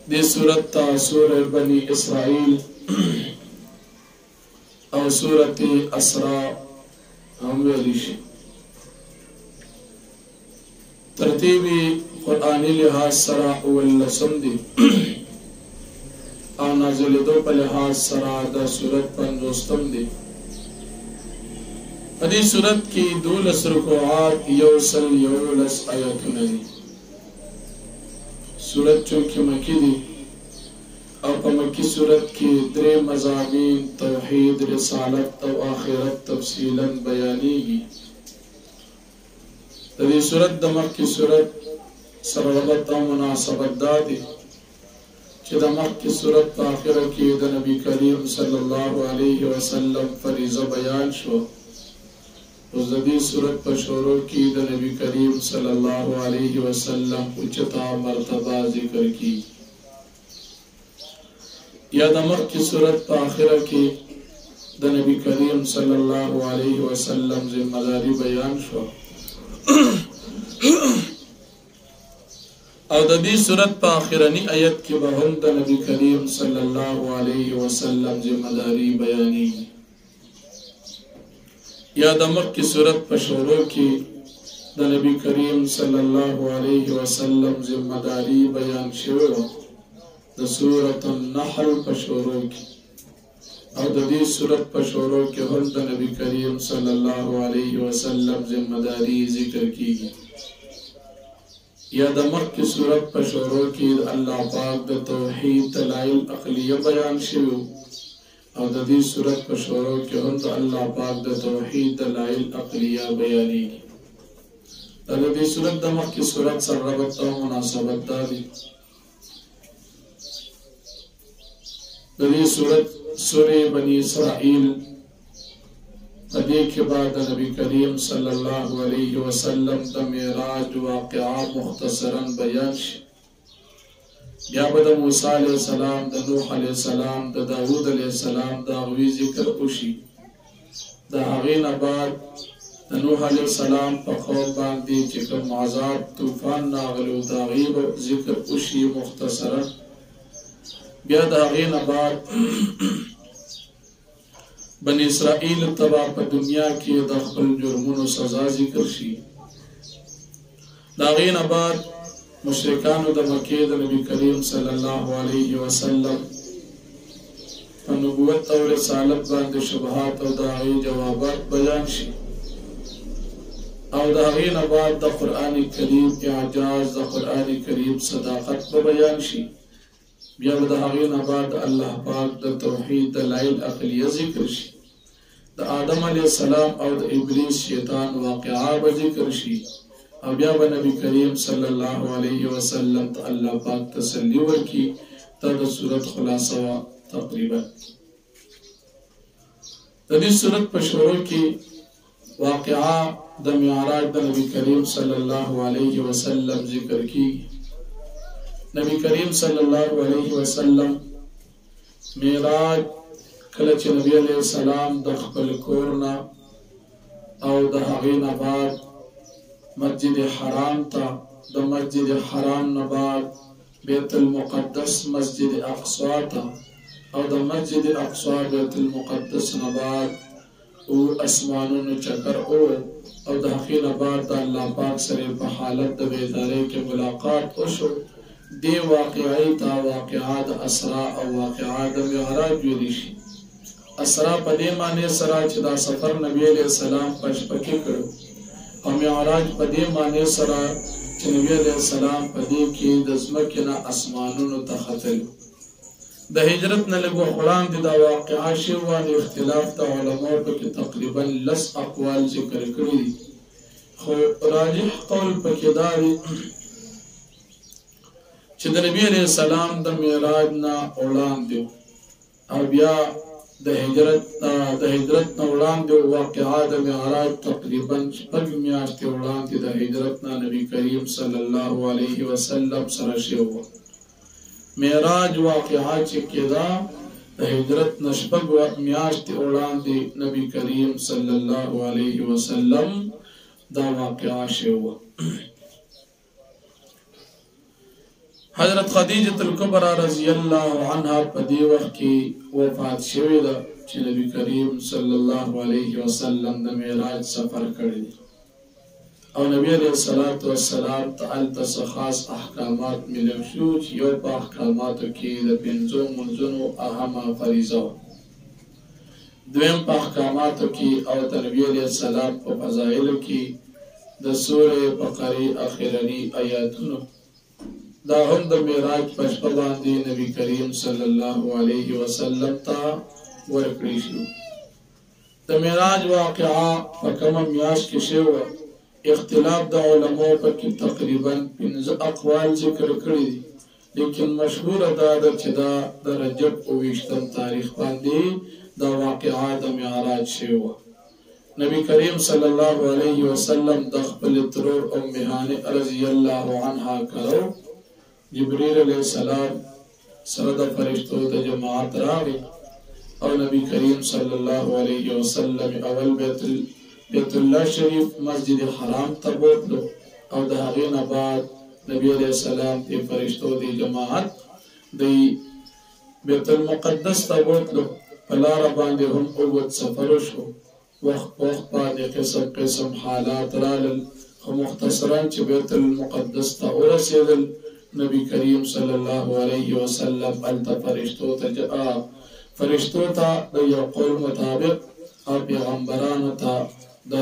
دي سورة سورة بني إسرائيل او سورة اسراء هم ویلیش ترتیبی قرآنی لحاظ سرا اولسم دی او نازل دو پا لحاظ سرا دا سورت پنجوستم دی ادی سورت کی دولس رکوعات یوسل یولس آیاتون دی سورت چونکہ مکی دی او پا مکی صورت کی درے مضامین توحید رسالت او آخرت تفصیلا بیانی گی دی صورت دا مکی صورت سرغبت او مناسبت دادی چی دا مکی صورت پا آخر کی دا نبی کریم صلی اللہ علیہ وسلم فریضہ بیان شو اس دی صورت پا شروع کی دا نبی کریم صلی اللہ علیہ وسلم اچتا مرتبہ ذکر کی یا دمر کی صورت پا آخرہ کی دا نبی کریم صلی اللہ علیہ وسلم ذمہ داری بیان شو او دا دی صورت پا آخرانی آیت کی بہن دا نبی کریم صلی اللہ علیہ وسلم ذمہ داری بیانی یا دمر کی صورت پا شروع کی دا نبی کریم صلی اللہ علیہ وسلم ذمہ داری بیان شو دا سورة النحل پشورو کی او دا دی سورت پشورو کی ہر دا نبی کریم صلی اللہ علیہ وسلم ذمہ داری ذکر کی یا دا مک کی سورت پشورو کی اللہ پاک دا توحید دلائل عقلیہ بیان شو او دا دی سورت پشورو کی ہر دا اللہ پاک دا توحید دلائل عقلیہ بیانی دا دی سورت دا مک کی سورت سر ربط و مناسبت داری دی صورت سورہ بنی اسرائیل ادیک کے بعد نبی کریم صلی اللہ علیہ وسلم دا معراج واقعہ مختصراً بیان شی یا بدا موسیٰ علیہ السلام دا نوح علیہ السلام دا داود علیہ السلام دا غوی ذکر پوشی دا حقین بعد دا نوح علیہ السلام پا خواب باندی چکم عذاب توفان ناغلو دا غیب ذکر پوشی مختصراً بیا دا غین بعد بنی اسرائیل تبا پا دنیا کی دا خپل جرمون و سزا ذکر شی دا غین بعد مشرکان دا مکی دا نبی کریم صلی اللہ علیہ وسلم پا نبوت و رسالت باند شبہات و دا غین جوابات بیان شی او دا غین بعد دا قرآن کریم اعجاز دا قرآن کریم صداقت بیان شی بیا دا حقین بعد اللہ پاک دا توحید دلائل عقلیہ ذکر شی دا آدم علیہ السلام او دا ابلیس شیطان واقعہ ذکر شی او بیا با نبی کریم صلی اللہ علیہ وسلم تا اللہ پاک تسلی ورکی تا دا صورت خلاصہ تقریبا دا دی صورت پشورو کی واقعہ دا معراج دا نبی کریم صلی اللہ علیہ وسلم ذکر کی نبی کریم صلی اللہ علیہ وسلم معراج کلچ نبی علیہ السلام دا خپل کورنا او دا حقین بعد مسجد حرام تا دا مسجد حرام نباد بیت المقدس مسجد اقصا تا او دا مسجد اقصا بیت المقدس نباد او اسمانون چکر او دا حقین بعد دا اللہ پاک سر پا حالت دا بیدارے کے ملاقات اوشو دی واقعی تا واقعات اسراء او واقعات معراج ویلیشی اسراء پا دی معنی سرا چی دا سفر نبی علیہ السلام پشپکی کرو او معراج پا دی معنی سرا چی نبی علیہ السلام پا دی کی دزمکینا اسمانون تخطل دا حجرت نلگو خلان دی دا واقعا شیوان اختلاف تا علماء پا کی تقریبا لس اقوال ذکر کری خو راجح قول پا کی داری چی دا نبی علیہ السلام دا معراج نا اولان دیو او بیا دا حجرت نا اولان دیو واقعات دا معراج تقریبا شپږ میاشتې اولان دی دا حجرت نا نبی کریم صلی اللہ علیہ وسلم سرشیو معراج واقعات چی کدا دا حجرت نا شپږ میاشتې اولان دی نبی کریم صلی اللہ علیہ وسلم دا واقعات شیو حضرت خدیجه الکبرى رضی الله عنها په دې وخت کې وفات شوې ده چې نبی کریم صلی الله علیه وسلم د معراج سفر کړی او نبی علیہ الصلوۃ والسلام ته خاص احکامات ملو شو چې یو په احکاماتو کې د پنځو منځونو اهمه فریضه دویم په احکاماتو کې او د نبی علیہ السلام په فضایلو کې د سورې بقره اخرنی آیاتونو دا هم د معراج په شپه باندې نبی کریم صلی الله علیه وسلم ته ورکړی شو د معراج واقعا په کومه میاشت کې شوه اختلاف د علماء په کې تقریبا 15 اقوال ذکر کړی دي لیکن مشهور دا ده چې دا د رجب او 20 تاریخ باندې دا واقعا د معراج شوه نبی کریم صلی الله علیه وسلم د خپل ترور ام هانئ رضی الله عنها کړو جبريل علیہ السلام سره د فرشتو د جماعت راغی او نبی کریم صلی الله علیه وسلم اول بیت الله شریف مسجد حرام ته بوتلو او د هغې نه بعد نبی علیہ السلام د فرشتو د جماعت د بیت المقدس ته بوتلو په لاره باندې هم اوږد سفر وشو وخت باندې قسم حالات رالل خو مختصرا چې بیت المقدس ته ورسېدل نبی کریم صلی الله علیه وسلم الته فرشتو ته د یو قول مطابق او پیغمبرانو ته د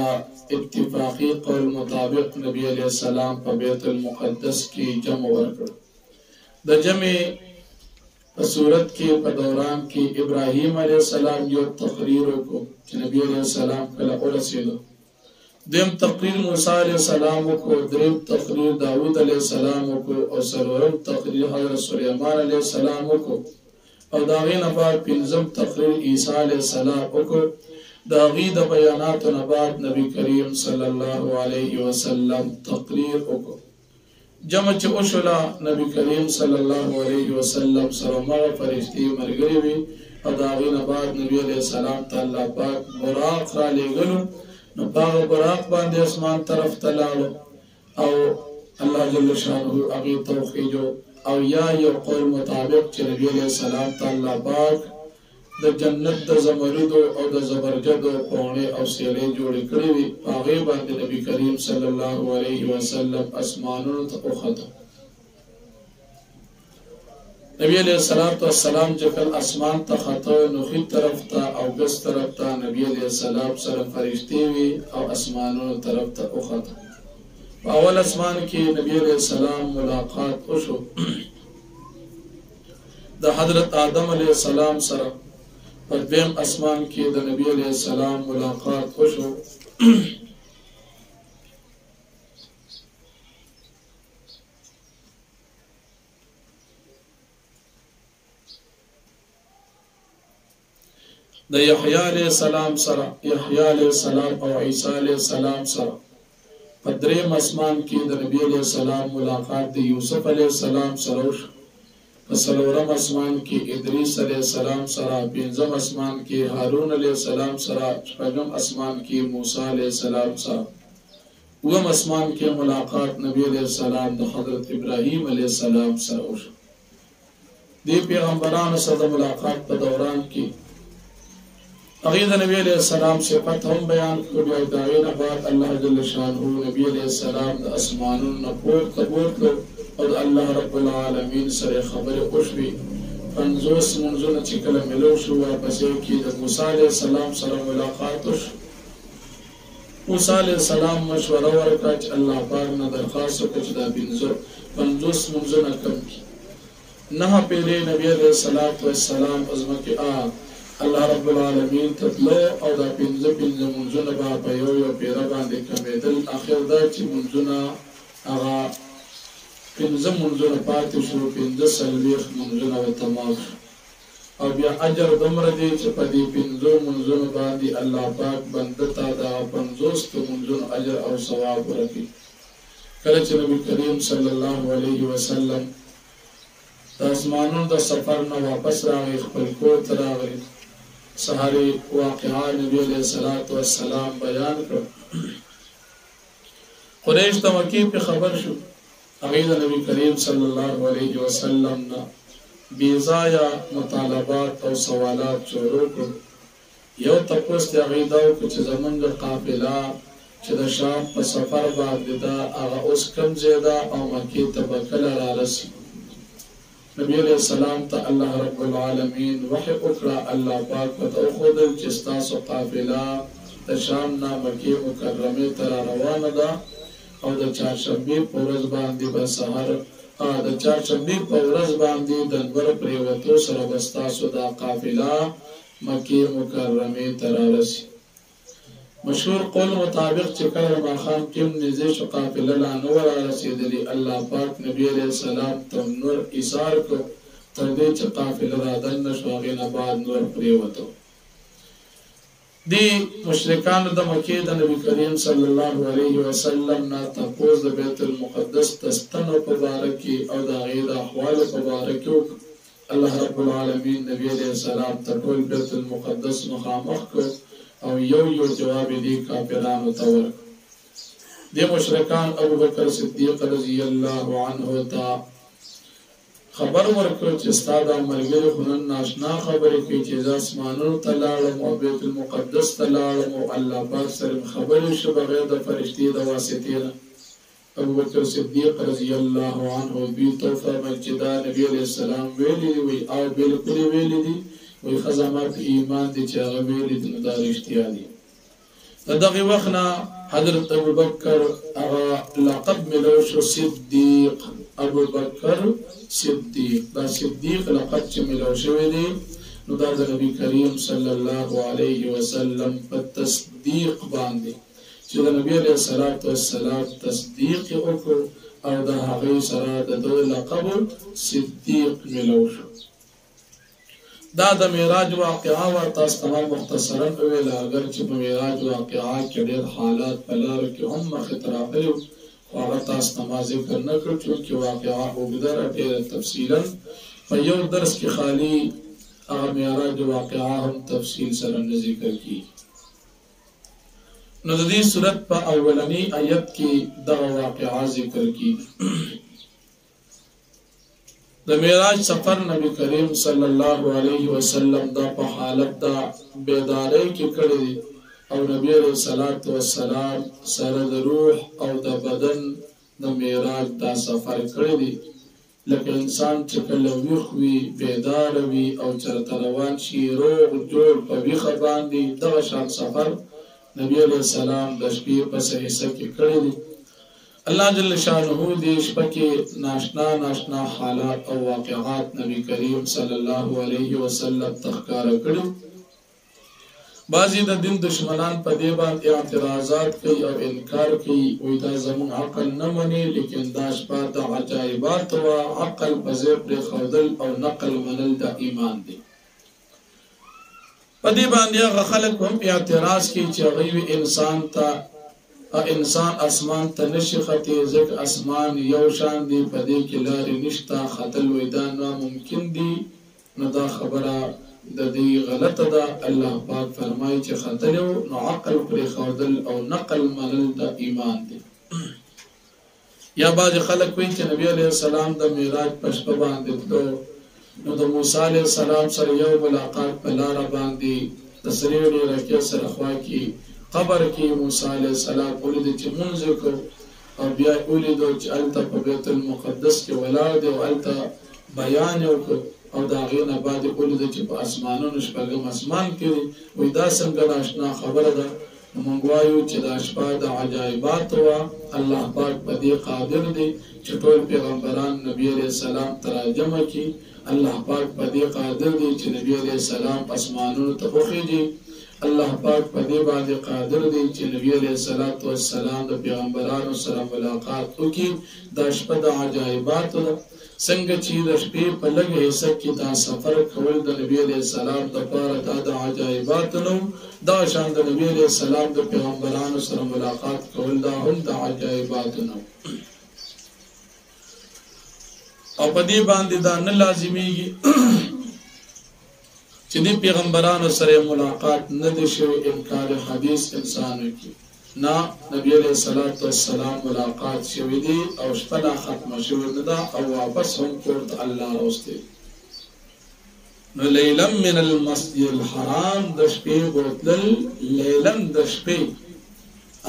اتفاقی قول مطابق نبی علیہ السلام په بیت المقدس کې جمع ورکړ د جمع په صورت کې په دوران کې ابراهیم علیہ السلام یو تقریر وکړو چې نبی علیہ السلام کله ورسېدو دیم تقریر موسی علیہ السلام وکړو دریم تقریر داود علیہ السلام وکړو او څلورم تقریر حضرت سلیمان علیہ السلام وکړو او دا غي نه بعد پنځم تقریر عیسی علیہ السلام وکړو دا غي د بیاناتو نه بعد نبی کریم صلی الله علیه وسلم تقریر وکړو جمع چې وشوله نبی کریم صلی الله علیه وسلم سره مغه فرشتي مرګري وي او دا غي نه بعد نبی علیہ السلام تعالی پاک براق را لېږلو نو پاغه براق باندې اسمان طرف ته لاړو او الله جل شانه هغه توفیق او یا یو قول مطابق چې نبی علیہ السلام تعالی پاک د جنت د زمرد او د زبرجد پونه او سیلې جوړ کړې وي هغه باندې نبی کریم صلی الله علیه وسلم اسمانونو ته وخته نبی علیہ السلام چې کله اسمان ته خطو نو خې طرف ته او ګس طرف ته نبی علیہ السلام سره فرشتي وي او اسمانونو طرف ته وخته اول اسمان کې نبی علیہ السلام ملاقات وشو د حضرت آدم علیہ السلام سره پر دویم اسمان کې د نبی علیہ السلام ملاقات وشو د یحیی علیہ السلام سره یحیی علیہ السلام او عیسی علیہ السلام سره په دریم اسمان کې د نبی علیہ السلام ملاقات د یوسف علیہ السلام سره وشو په څلورم اسمان کې ادریس علیہ السلام سره پنځم اسمان کې هارون علیہ السلام سره شپږم اسمان کې موسی علیہ السلام سره اووم اسمان کې ملاقات نبی علیہ السلام د حضرت ابراهیم علیہ السلام سره وشو دې پیغمبرانو سره د ملاقات په دوران کې هغه د نبی علیہ السلام صفات هم بیان کړو او دا غي نه بعد الله جل شانه نبی علیہ السلام د اسمانونو پورته او الله رب العالمین سره خبره وشوي 50 منځونه چې کله ملو شو پسې کې د موسی علیہ السلام سره ملاقات وشو موسی علیہ السلام مشوره ورکړه چې الله پاک نه درخواست وکړي چې دا 50 منځونه کم کړي نه پیری نبی علیہ السلام ازمکه الله رب العالمین تطلع او دا 15 منځونه په یو پیره باندې کمیدل اخر دا چې منځونه هغه 15 منځونه پاتې شو 15 منځونه تمام او بیا اجر دومره دی چې په دې 15 منځونو باندې الله پاک بنده ته دا 50 منځونو اجر او ثواب ورکړي کله چې نبی کریم صلی الله علیه وسلم د اسمانونو د سفر نه واپس راغی خپل کور ته راغی سهاري واقعا نبی علیہ السلام بیان کړ قریش ته مکی په خبر شو هغه د نبی کریم صلی الله علیه وسلم نه بیزایا مطالبات او سوالات شروع کړ. یو تپوس ته هغه دا وکړ چې زمونږ قافله چې د شام په سفر باندې دا هغه اوس کوم ځای ده او مکې ته به کله رارسي. نبی علیہ السلام ته الله رب العالمین وحی وکړه، الله پاک ورته وښودل چې ستاسو قافله د شام نه مکې مکرمې ته را روانه ده او د چهارشنبې په ورځ باندې به سحر د چهارشنبې په ورځ باندې د لمر پرېوتو سره به ستاسو دا قافله مکې مکرمې ته رارسي. مشهور قول مطابق چې کله ماښام کم نږدې شو قافله لا نه وه رارسېدلې، الله پاک نبي علیه السلام ته نور ایثار کړ تر دې چې قافله را دننه شو، هغې نه بعد نور پرېوته. دې مشرکانو د مکې د نبي کریم صلی الله علیه وسلم نه تپوس د بیت المقدس د ستنو په باره کې او د هغې د احوالو په باره کې وکړ. الله رب العالمین نبي علیه السلام ته ټول بیت المقدس مخامخ کړ او یو جواب دی کافرانو ته ورکړ. دې مشرکان ابوبکر صدیق رضی الله عنه ته خبر ورکړ چې ستا دا ملګري خو نن ناشنا خبرې کوي چې زه اسمانونو ته لاړم او بیت المقدس ته لاړم او الله پاک سره خبرې شو بغیر د فرشتې د واسطې نه. ابوبکر صدیق رضی الله عنه دوی ته فرمایي چې دا نبي علیه السلام ویلي دي وایي او بالکل یې ویلي دي وایي ښه زما په ایمان دي چې هغه ویلي دي نو دا رښتیا دي. د دغې وخت نه حضرت ابوبکر هغه لقب ملو شو صدیق، ابوبکر صدیق. دا صدیق لقب چې ملو شوی دی نو دا د نبی کریم صلی الله علیه وسلم په تصدیق باندې چې د نبی علیه السلام تصدیق یې وکړ او د هغې سره د ده لقب صدیق ملو شو. دا د معراج واقعه وه، تاسو ته مختصرا وویله، اگر چې په معراج واقعه کې ډېر حالات په لارو کې هم مخې ته راغلي وو خو هغه تاسو ته ما ذکر نه کړ چونکې واقعه اوږده ده ډېره تفصیلا په یو درس کې خالي هغه معراج واقعه هم تفصیل سره نه ذکر کېږي. نو د دې صورت په اولنی آیت کې دغه واقعه ذکر کېږي. د معراج سفر نبی کریم صلی الله علیه وسلم دا په حالت د بیدارۍ کې کړی دی او نبی علیه السلام سره د روح او د بدن د معراج دا سفر کړی دی. لکه انسان چې کله ویښ وي بیداره وي او چېرته روان شي روغ جوړ په ویښه باندې دغه شان سفر نبی علیه السلام د شپې په څه حصه کې کړی دی. الله جل شانه دې شپه کې ناشنا حالات او واقعات نبی کریم صلی الله علیه وسلم ته ښکاره کړي. بعضې د دین دشمنان په دې باندې اعتراضات کوي او انکار کوي، وایي دا زموږ عقل نه مني، لیکن دا شپه د عجایبات وه، عقل په ځای پرېښودل او نقل منل د ایمان دی. په دې باندې هغه خلک هم اعتراض کوي چې هغوی وي انسان اسمان ته نشي خطی ځکه اسمان یو شان دی، په دې کې لارې نشته، ختل وایي دا ناممکن دي. نو دا خبره د دې غلطه ده. الله پاک فرمایي چې ختلی و نو عقل پرېښودل او نقل منل د ایمان دی. یا بعضې خلک وایي چې نبي علیه السلام د معراج په شپه باندې تلو نو د موسی علیه السلام سره یو ملاقات په لاره باندې د سرې ډېرکې سره خوا کې قبر کې موسی علیه السلام ولیدو چې مونځ وکړو او بیا یې ولیدو چې هلته په بیت المقدس کې ولاړ دی او هلته بیان یې وکړ او د هغې نه بعد یې ولیدو چې په اسمانونو شپږم اسمان کې دی. وایي دا څنګه ناشنا خبره ده. نو موږ وایو چې دا شپه د عجایباتو وه. الله پاک په دې قادر دی چې ټول پیغمبران نبي علیه السلام ته راجمع کړي. الله پاک په دې قادر دی چې نبي علیه السلام اسمانونو ته وخیږي. الله پاک په دې باندې قادر دی چې نبی علیه السلام د پیغمبرانو سره ملاقات وکړي. دا شپه د عجایباتو ده. څنګه چې د شپې په لږه حصه کې دا سفر کول د نبی علیه السلام دپاره دا د عجایباتو نه و، دا شان د نبی علیه السلام د پیغمبرانو سره ملاقات کول دا هم د عجایباتو نه و. او په دې باندې دا نه لازمیږي چې دې پیغمبرانو سره ملاقات نه دی شوی، انکار حدیث انسان وکړي. نا نبی علیہ الصلوۃ والسلام ملاقات شوی دی او شپه ختم شوی دا او واپس هم کوړه الله راوستي نو لیلا من المسجد الحرام د شپې بوتل لیلا د شپې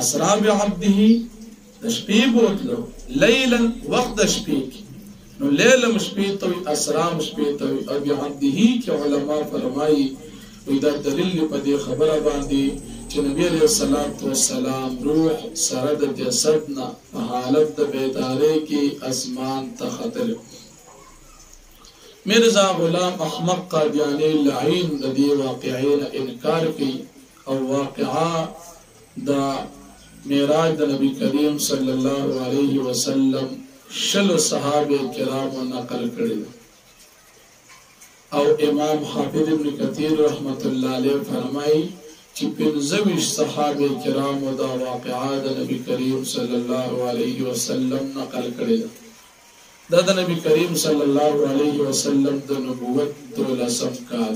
اسرا بعبده د شپې بوتل لیلا وقت د شپې نو لیلا شپې ته اسرا شپې ته او بعبده کې علما فرمایي دا دلیل په دې خبره باندې چې نبی علیہ الصلوۃ والسلام روح سره د جسد نه په حالت د بیداری کې اسمان ته ختل مرزا غلام احمد قادیانی لعین د دې واقعین انکار کوي او واقعا د معراج د نبی کریم صلی الله علیه وسلم شلو صحابه کرام نقل کړي او امام حافظ ابن کثیر رحمت الله علیه فرمایي چې پنځه صحابه کرام دا واقعا د نبی کریم صلی الله علیه وسلم نقل کړي دا د نبی کریم صلی الله علیه وسلم د نبوت دولسم کال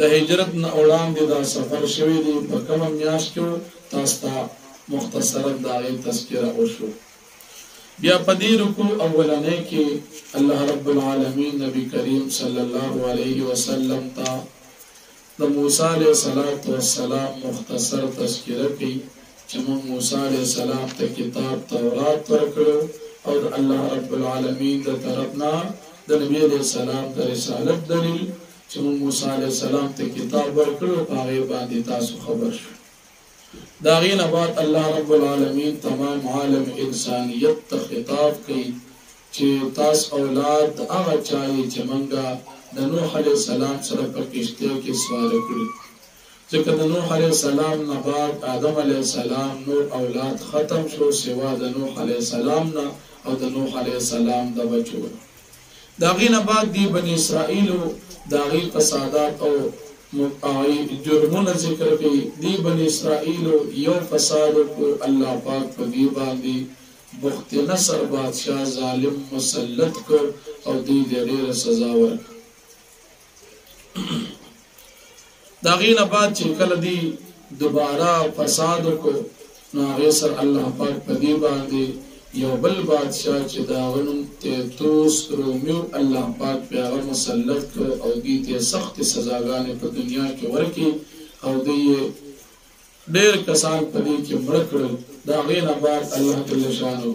د هجرت نه وړاندې دا سفر شوی دی په کومه میاشت کې تاسو ته مختصرا دا تذکرہ وشو بیا پدې رکوع اولانه کې الله رب العالمین نبی کریم صلی الله علیه وسلم ته د موسی علیه السلام مختصر تذکرہ کوي چې موسی علیه السلام ته کتاب تورات ورکړو او الله رب العالمین د طرفنا د نبی علیہ السلام د رسالت دلیل چې موسی علیہ السلام ته کتاب ورکړو هغه باندې تاسو خبر شو دا غین بعد الله رب العالمین تمام عالم انسانیت ته خطاب کوي چې تاسو اولاد هغه چایي چې منګه د نوح علیہ السلام سره په کشته کې سوار کړی ځکه د نوح علیہ السلام نه بعد آدم علیہ السلام نور اولاد ختم شو سوا د نوح علیہ السلام نه او د نوح علیہ السلام د بچو دا غینه بعد دی بنی اسرائیل دا غی فسادات او جرمونه ذکر کوي دی بنی اسرائیل یو فساد کو الله پاک په دی باندې بخت نصر بادشاہ ظالم مسلط کو او دی ډېر سزا ورکړه دا غینه بعد چې کله دی دوباره فساد کو نو هغه سر الله پاک په دی باندې یو بل بادشاہ چې دا غنم ته توس رومیو الله پاک پیغام مسلط کړ او دې ته سخت سزاګانې په دنیا کې ورکړي او دې ډېر کسان په دې کې مړ کړل دا غینه بعد الله جل شانه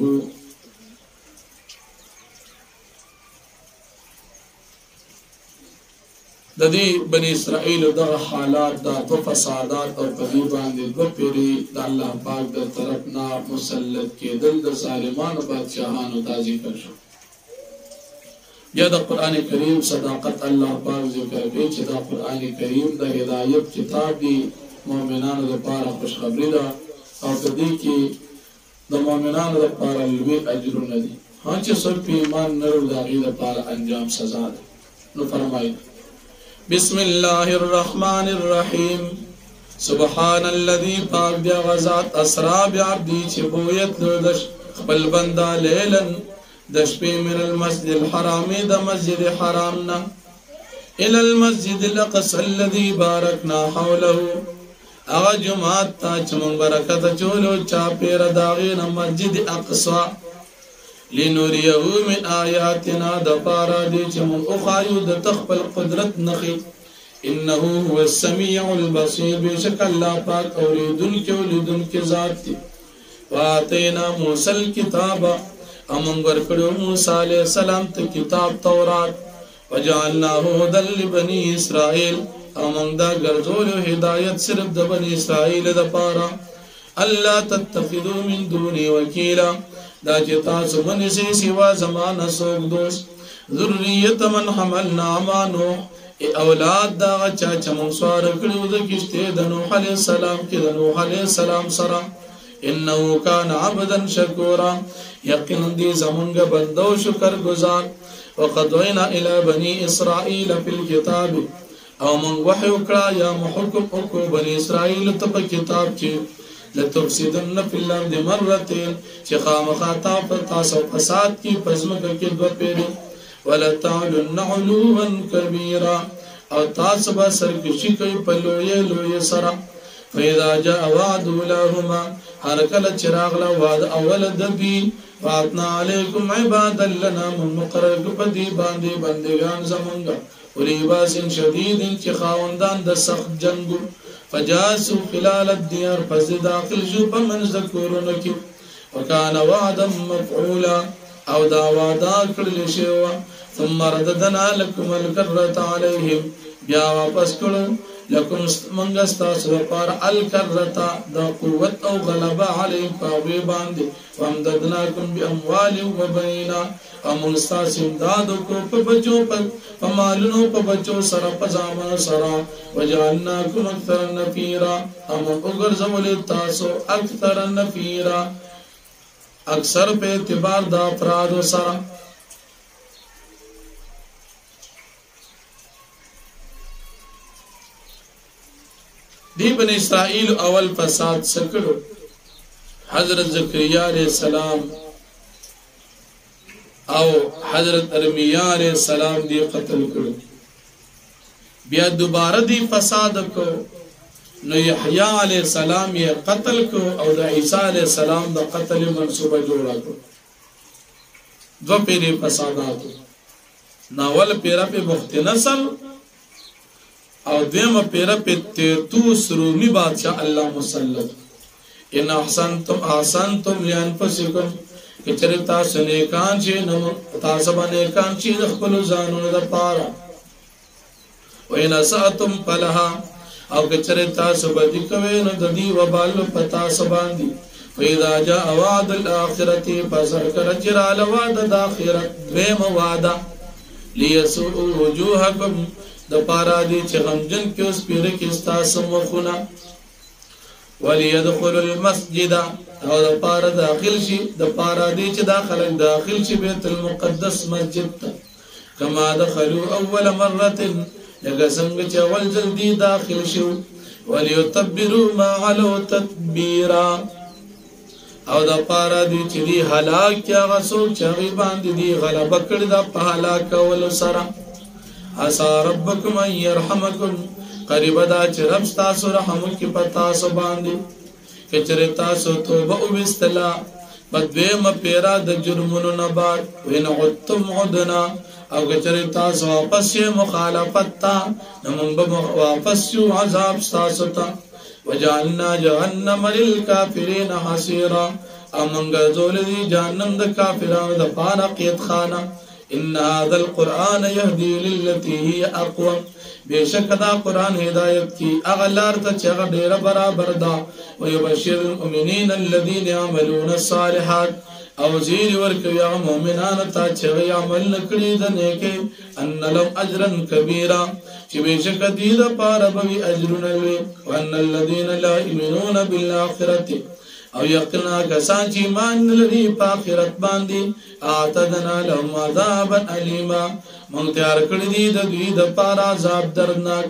د دې بنی اسرائیل دغه حالات د فسادات او په باندې د پیری د الله پاک د طرف نه مسلط کېدل د ظالمانو بادشاہانو د ذکر شو یا د قران کریم صداقت الله پاک ذکر کوي چې د قران کریم د هدایت کتاب دی مؤمنانو لپاره خوشخبری ده او د دې کې د مؤمنانو لپاره لوی اجرونه دي ها چې څوک ایمان نه لري د لپاره انجام سزا ده نو فرمایي بسم الله الرحمن الرحيم سبحان الذي پاک دی غزات اسرا بعبدی چې بویت د خپل بندا لیلن د شپې من المسجد الحرام د مسجد حرامنا الى المسجد الاقصى الذي باركنا حوله اغه جمعات ته چې مون برکت چولو چا پیر داغین مسجد اقصى لنوريه من آياتنا دپارا دی چې مون اخایو د تخپل قدرت نخي انه هو السميع البصير بشک الله پاک اوریدن کې ولیدن کې ذات دی واتینا موسی الكتاب امون ورکړو موسی عليه السلام ته کتاب تورات وجعلناه هدى لبني اسرائيل امون دا ګرځول هدایت صرف د بني اسرائيل دپارا الله تتخذوا من دوني وكيلا دا چې تاسو باندې سیوا زمانہ سوګ دوست ذریه من حملنا مع نوح اولاد دا چا چې مون سوار کړو د کشته د نوح علیہ السلام کې د نوح علیہ السلام سره انه کان عبدا شکورا یقینا دې زمونږ بندو شکر گزار وقضینا الى بني اسرائيل في الكتاب او من وحی وکړه یا محکم کو بني اسرائيل ته په کتاب کې لتفسدن في الارض مرتين چې خامخا تاسو فساد کی پزمکه کې دوه پیری ولا تعلن علوا كبيرا او تاسو به سرکشي کوي په لوی سره فإذا جاء وعد أولاهما هر کله چې راغله وعده اول د دوی واتنا علیکم عبادا لنا من مقرر په دې باندې بندگان زمونږ ولی باس شدید چې خاوندان د سخت جنگو فجاسوا خلال الديار پس داخل شو په منځ د کورونو کې وکانه وعدا مفعولا او دا وعده کړل شوی ثم رددنا لكم الكرة عليهم بیا واپس کړو لكم منغستاس وقار الكرة دا قوت او غلبة عليهم فاوی باندې وامددناكم باموال وبنين امنستاس امدادو کو په بچو په مالونو په بچو سره په ځامن سره وجعلناكم اكثر نفيرا ام وګرځول تاسو اکثر نفيرا اکثر په اعتبار د افراد سره دی بن اسرائیل اول فساد سکړو حضرت زکریا علیہ السلام او حضرت ارمیا علیہ السلام دی قتل کړو بیا دوباره دی فساد کو نو یحیی علیہ السلام یې قتل کو او د عیسی علیہ السلام د قتل منصوبه جوړه کړو دو پیری فسادات ناول پیرا په بخت نسل او دویم پیرا په تیتوس رومی بادشاہ الله مسلط ان احسنتم لانفسکم کچره تاسو نیکان چې نو تاسو باندې نیکان چې د خپل ځانونو لپاره وین اساتم فلها او کچره تاسو باندې کوي نو د دې وبال پتا سو باندې فاذا جاء وعد الاخره فذكر جرال وعد الاخره بهم وعده ليسوء وجوهكم د پارا دي چې غمجن کې اوس پیره کې تاسو مخونه وليدخل المسجد او د پارا داخل شي د پارا دي چې داخل شي بیت المقدس مسجد ته کما دخلوا اول مره لکه څنګه چې اول ځل دي داخل شو وليتبروا ما علوا تتبيرا او د پارا دي چې دی هلاک هغه څوک چې باندې دي غلبه کړی د په هلاک ول سره عسى ربكم ان يرحمكم قریب دا چې رب تاسو رحم وکړي په تاسو باندې کچره تاسو توبه وستلا بدویم پیرا د جرمونو نه بعد وین عدتم عدنا او کچره تاسو واپس یې مخالفت تا نمون به واپس یو عذاب تاسو ته وجعلنا جهنم للكافرين حصيرا امنګ ذولې جهنم د کافرانو د پاره قید خانه ان هذا القران يهدي للتي هي اقوم بشک دا قران هدایت کی اغلار ته چې ډیره برابر ده ويبشر المؤمنين الذين يعملون الصالحات او زیر ورکوي مؤمنانو ته چې عمل نکړي د نیکه ان لهم اجرا كبيرا چې بشک دې د پاره به اجرونه وي وان الذين لا يؤمنون بالاخره او یقینا کسان چې ایمان لري په آخرت باندې اعتدنا لهم عذابا الیما مونږ تیار کړی دي د دوی د پاره عذاب دردناک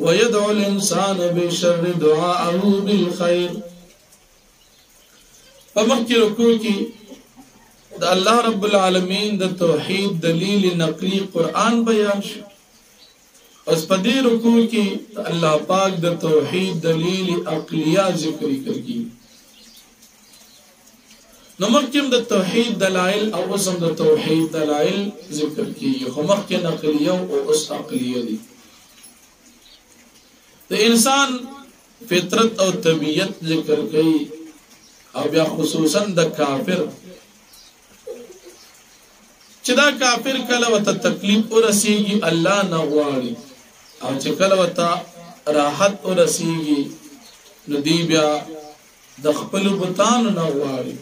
ويدعو الانسان بالشر دعاءه بالخير فمخکې رکوع کې د الله رب العالمین د توحید دلیل نقلی قرآن بیان شو اوس په دې رکوع کې الله پاک د توحید دلیل عقلیه ذکر کړي نو مخکې د توحید دلائل او اوسم د توحید دلائل ذکر کیږي خو مخکې نقلیه او اوس عقلیه دي د انسان فطرت او طبیعت ذکر کوي او بیا خصوصا د کافر چې دا کافر کله وته تکلیف ورسیږي الله نه غواړي او چې کله وته راحت ورسیږي نو دی بیا د خپل بوتان نه غواړي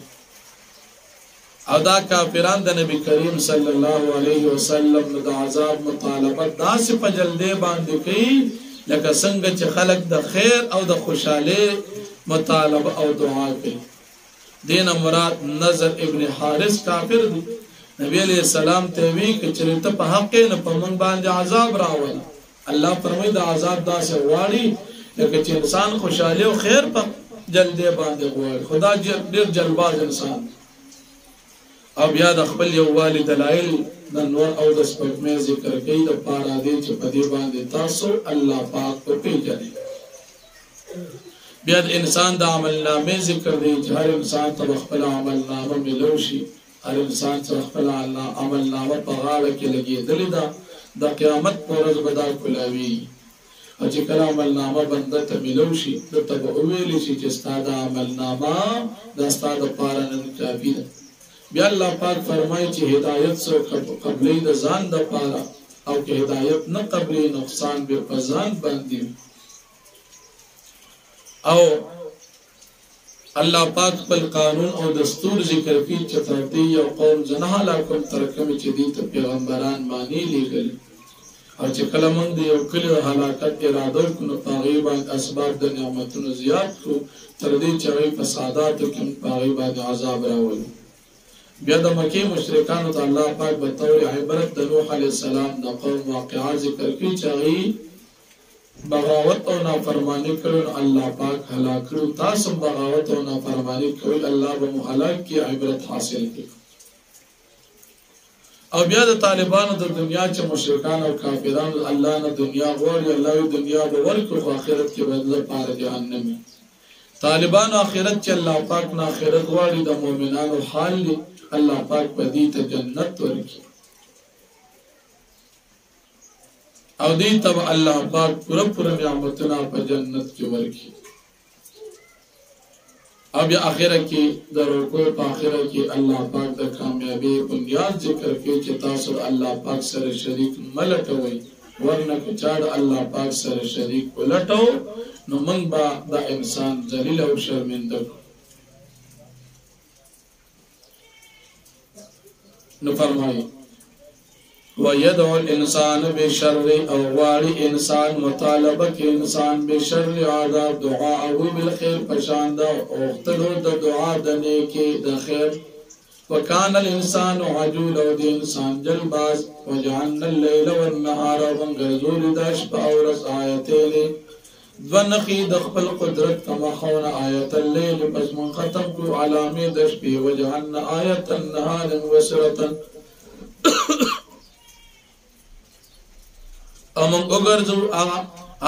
او دا کافران د نبی کریم صلی الله علیه وسلم د عذاب مطالبه داسې په جلدی باندې کوي لکه څنګه چې خلق د خیر او د خوشاله مطالبه او دعا کوي دین مراد نظر ابن حارث کافر دی نبی علیہ السلام ته وی چې ته په حق نه په من باندې عذاب راول الله فرمایي د عذاب داسې واړي لکه چې انسان خوشاله او خیر په جلدی باندې غواړي خدا ډیر جلباز انسان او بیا د خپل یو والد دلایل د نور او د سپکمې ذکر کوي د پاره دې چې په دې باندې تاسو الله پاک په پیژنئ بیا د انسان د عمل نامې ذکر دی چې هر انسان ته خپل عمل نامه ملو شي، هر انسان ته خپل عمل نامه په غاړه کې لګېدلې ده، د قیامت په ورځ به دا کولاوي. او چې کله عمل نامه بنده ته ملو شي درته به وویلی شي چې ستا د عمل نامه دا ستا دپاره نن کافي ده. بیا الله پاک فرمایي چې هدایت څوک قبلوي د ځان دپاره، او که هدایت نه قبلوي نقصان به په ځان باندې. او الله پاک خپل قانون او دستور ذکر کوي چې تر دې یو قوم زه نه هلاکوم تر کومې چې دوی ته پیغمبران معنی لېږلي. او چې کله موږ د یو کلي د هلاکت اراده وکړو نو په هغې باندې اسباب د نعمتونو زیات کړو تر دې چې هغوی فساداتو کې په هغې باندې عذاب راولو. بیا د مکې مشرکانو ته الله پاک به طور عبرت د نوح علیه السلام د قوم واقعه ذکر کوي چې هغوی بغاوت او نافرمانی کړو نو الله پاک هلاک کړو. تاسو بغاوت او نافرمانی کوئ الله به مو هلاک کړي، عبرت حاصل کړي. او بیا د طالبانو د دنیا چې مشرکان او کافرانو الله نه دنیا غواړي، الله یې دنیا به ورکړي خو آخرت کې به د لپاره جهنم وي. طالبانو آخرت چې الله پاک نه آخرت غواړي د مؤمنانو حال دی، الله پاک په دې ته جنت ورکړي او دې ته الله پاک پوره پوره نعمتونه په جنت کې ورکړي. او بیا آخره کې د رکوع په آخره کې الله پاک د کامیابی بنیاد ذکر کوي چې تاسو الله پاک سره شریک مه لټوئ، ورنه که چا د الله پاک سره شریک ولټو نو موږ به دا انسان ذلیل او شرمنده کړو. نو فرمایي وَيَدْعُ الْإِنسَانُ بِالشَّرِّ او غواړي انسان مطالبه کې انسان بشر عذاب دعاءه بالخير پشان دا اوختلو د دعا د نیکی د خیر. وَكَانَ الْإِنسَانُ عَجُولًا او د انسان جلباز. وَجَعَلْنَا اللَّيْلَ وَالنَّهَارَ وَنْغَرْزُولِ دَشْ بَأَوْرَسْ آیتین ونخی د خپل قدرت کما خون آیت اللیل پس من ختم کو علامه د شپې. وجعلنا آیت النهار مبصرة امون وګرځو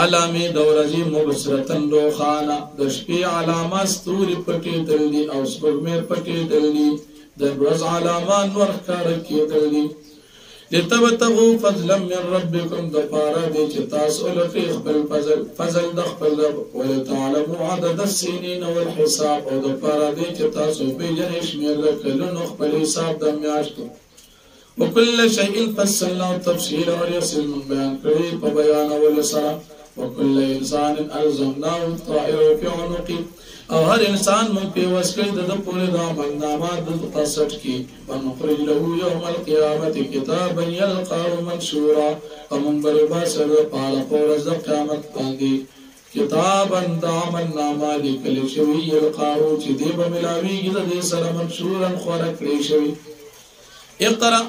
علامه د ورځې مبصرة روخانه د شپې علامه ستوري پټې دلی او سپوږمۍ پټې دلی د ورځ علامه نور ښکار کېدلی. لتبتغوا فضلا من ربكم دپاره دی چې تاسو لټئ خپل فضل د خپل رب. ولتعلموا عدد السنين والحساب او دپاره دی چې تاسو پیژنئ شمېر د کلونو خپل حساب د میاشتو. وكل شيء فصلناه تفصيلا ورسل من بیان کړي په بیانولو سره. وكل انسان الزمناه طائره في عنقه او هر انسان من په وسکې د پوره د عملنامه د 63 کې. ونخرج له يوم القيامه كتابا يلقاه منشورا او من بربا سره پاله پورز د قیامت باندې کتابا د عملنامه لیکل شوی يلقاه چې دی به ملاویږي د سره منشورا خورا کړی شوی. اقرا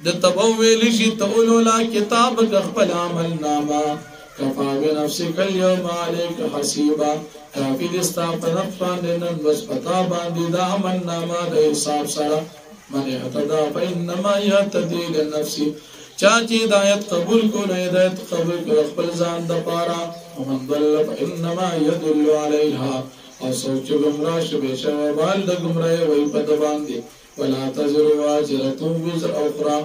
د تبویل شي تولولا کتاب خپل عملنامه. کفا بنفسک اليوم عليك حسيبا کافی دستا په نفس باندې نن بس پتا باندې د عملنامه د حساب سره. من اهتدى فانما يهتدي لنفسه چا چې هدایت قبول کړو هدایت قبول کړ خپل ځان د پاره. ومن ضل فانما يدل عليها او سوچ گمراه شوی شوال د گمراهي وای په د باندې. ولا تزر واجرة وزر اخرى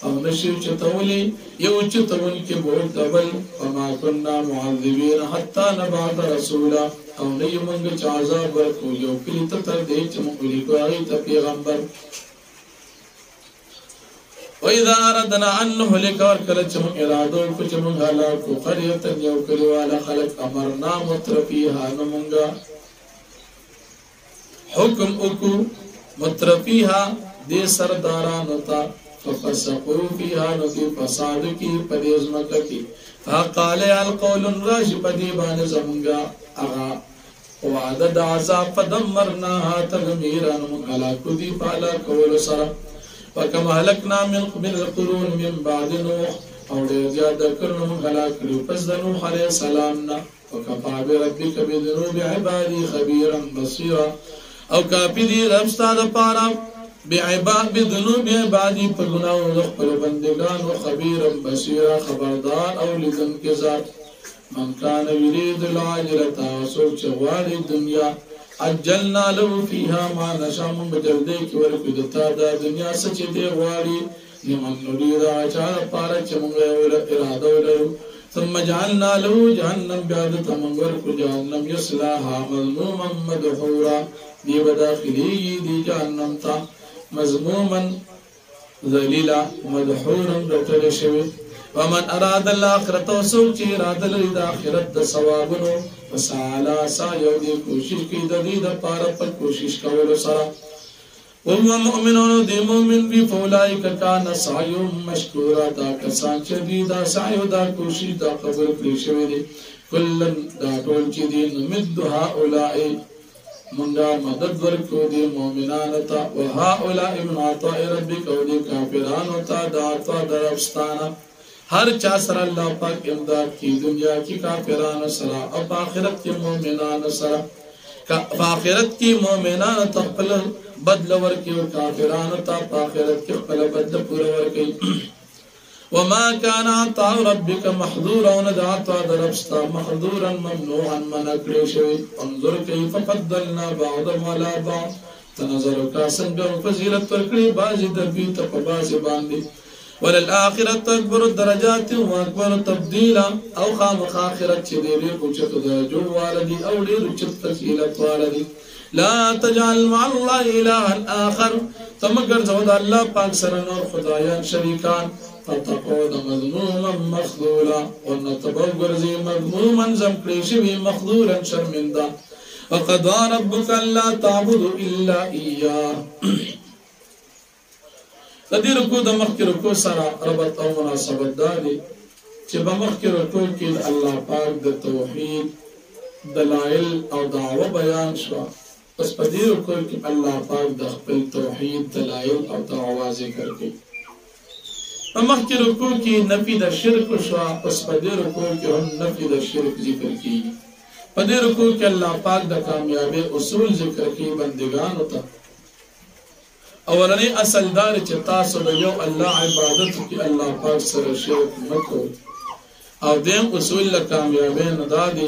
او نشي چتولي یو چتون کې بول دبل. وما كنا معذبين حتى نبعث رسولا او نه موږ چې عذاب ورکو یو کلی ته تر دې چې موږ لیکو هغه ته پیغمبر. واذا اردنا ان نهلك ورکل چې موږ اراده وکړو چې موږ هلاکو قريه یو کلیواله خلق امرنا مترفيها نو موږ حکم وکړو مترفيها دې سردارانو ته. ففسقوا فيها نذي فساد کی پدیز مکه کی. فقال القول راش پدی باندې زمونږه اغا وعدد عذاب فدمرناها تدميرا هلاکو دی پالا کول سره. وكما هلكنا من القرون من بعد نوح او ډېر زیات کړنو هلاک کړو پس د نوح عليه السلام نه. وكفى بربك بذنوب عبادي خبيرا بصيرا او کافی دی رب ستاسو لپاره بذنوب عبادی پر گناہوں خپل بندگان و خبیرا بصیرا خبردار او لیدن کے ذات. من كان يريد العاجلة سوچ غواړي دنیا عجلنا له فيها ما نشاء من بجلدي کې ورکو دتا دا دنیا سچ دی غواړي لمن نريد عشاء پاره چې موږ اراده ولرو ثم جعلنا له جهنم بعد تمنور کو جهنم يصلاها مذموما مدحورا دی بداخلي دی جهنم تا مذموما ذلیلا مدحورا دتل شوی ومن اراد الاخرة وسوچ اراده لري د اخرت د ثوابونو وسعى سعيه دی کوشش کی د دې د پاره په کوشش کولو سره وهو مؤمنون دی مؤمن بی فولائک کان سعیهم مشکورا دا کسان چې دی دا سعی دا کوشش دا قبول کړی شوی دی کلن دا ټول چې دی نمد هؤلاء منگا مدد ورکو دی مؤمنان تا وهؤلاء من عطاء ربک او دی کافران تا دا عطا درفستانا ہر چا سره الله پاک امداد کی دنیا کی کافران سره او آخرت کی مؤمنان سره آخرت کی مؤمنان تقبل بدل ورکی و کافران تا آخرت کی خپل بدل پورا ورکی وما كان عطاء ربك محظورا وندعت دربستا محظورا ممنوعا منکړی شوی انظر كيف فضلنا بعضهم على بعض تنظر کاسن به فضیلت ورکړي بعض د بي ته په بعض باندې وللآخرة أكبر الدرجات وأكبر تبديلا أو خامخ آخرت چې ډېر اوچت درجو والدي او ډېر اوچت فضیلت والدي لا تجعل مع الله إلها آخر تمگر زود الله پاک سره نور خدایان شریکان فتقعد مذموما مخذولا ونتبو ګرځي مذموما زمکړی شوی مخذولا شرمنده وقضى ربك ألا تعبدوا إلا إياه د دې رکوع د مخکې رکوع سره ربط او مناسبت دا دی چې په مخکې رکوع کې الله پاک د توحید دلایل او دعوه بیان شو پس په دې رکوع کې الله پاک د خپل توحید دلایل او دعوه ذکر کوي په مخکې رکوع کې نفي د شرک شو پس په دې رکوع کې هم نفي د شرک ذکر کیږي په دې رکوع کې الله پاک د کامیابی اصول ذکر کوي بندگانو ته اولنی اصل دار چې تاسو د یو الله عبادت کې الله پاک سره شرک مکو او دیم اصول له کامیابی نه دادي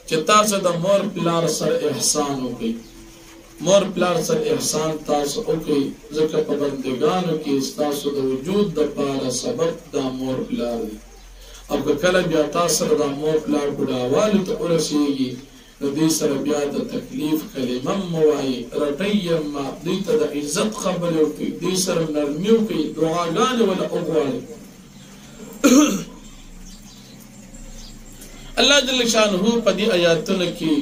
چې تاسو د مور پلار سره احسان وکړئ مور پلار سره احسان تاسو وکړئ ځکه په بندګانو کې تاسو د وجود د پاره سبب د مور پلار دی او کله بیا تاسو د مور پلار بډاوالي ته ورسیږي نو دې سره بیا د تکلیف کلمه موایي رټي ما دې ته د عزت خبرې وکړي دې سره نرمي وکړي دعاګانې ولا وغواړي الله جل شانه په دې آیاتونو کې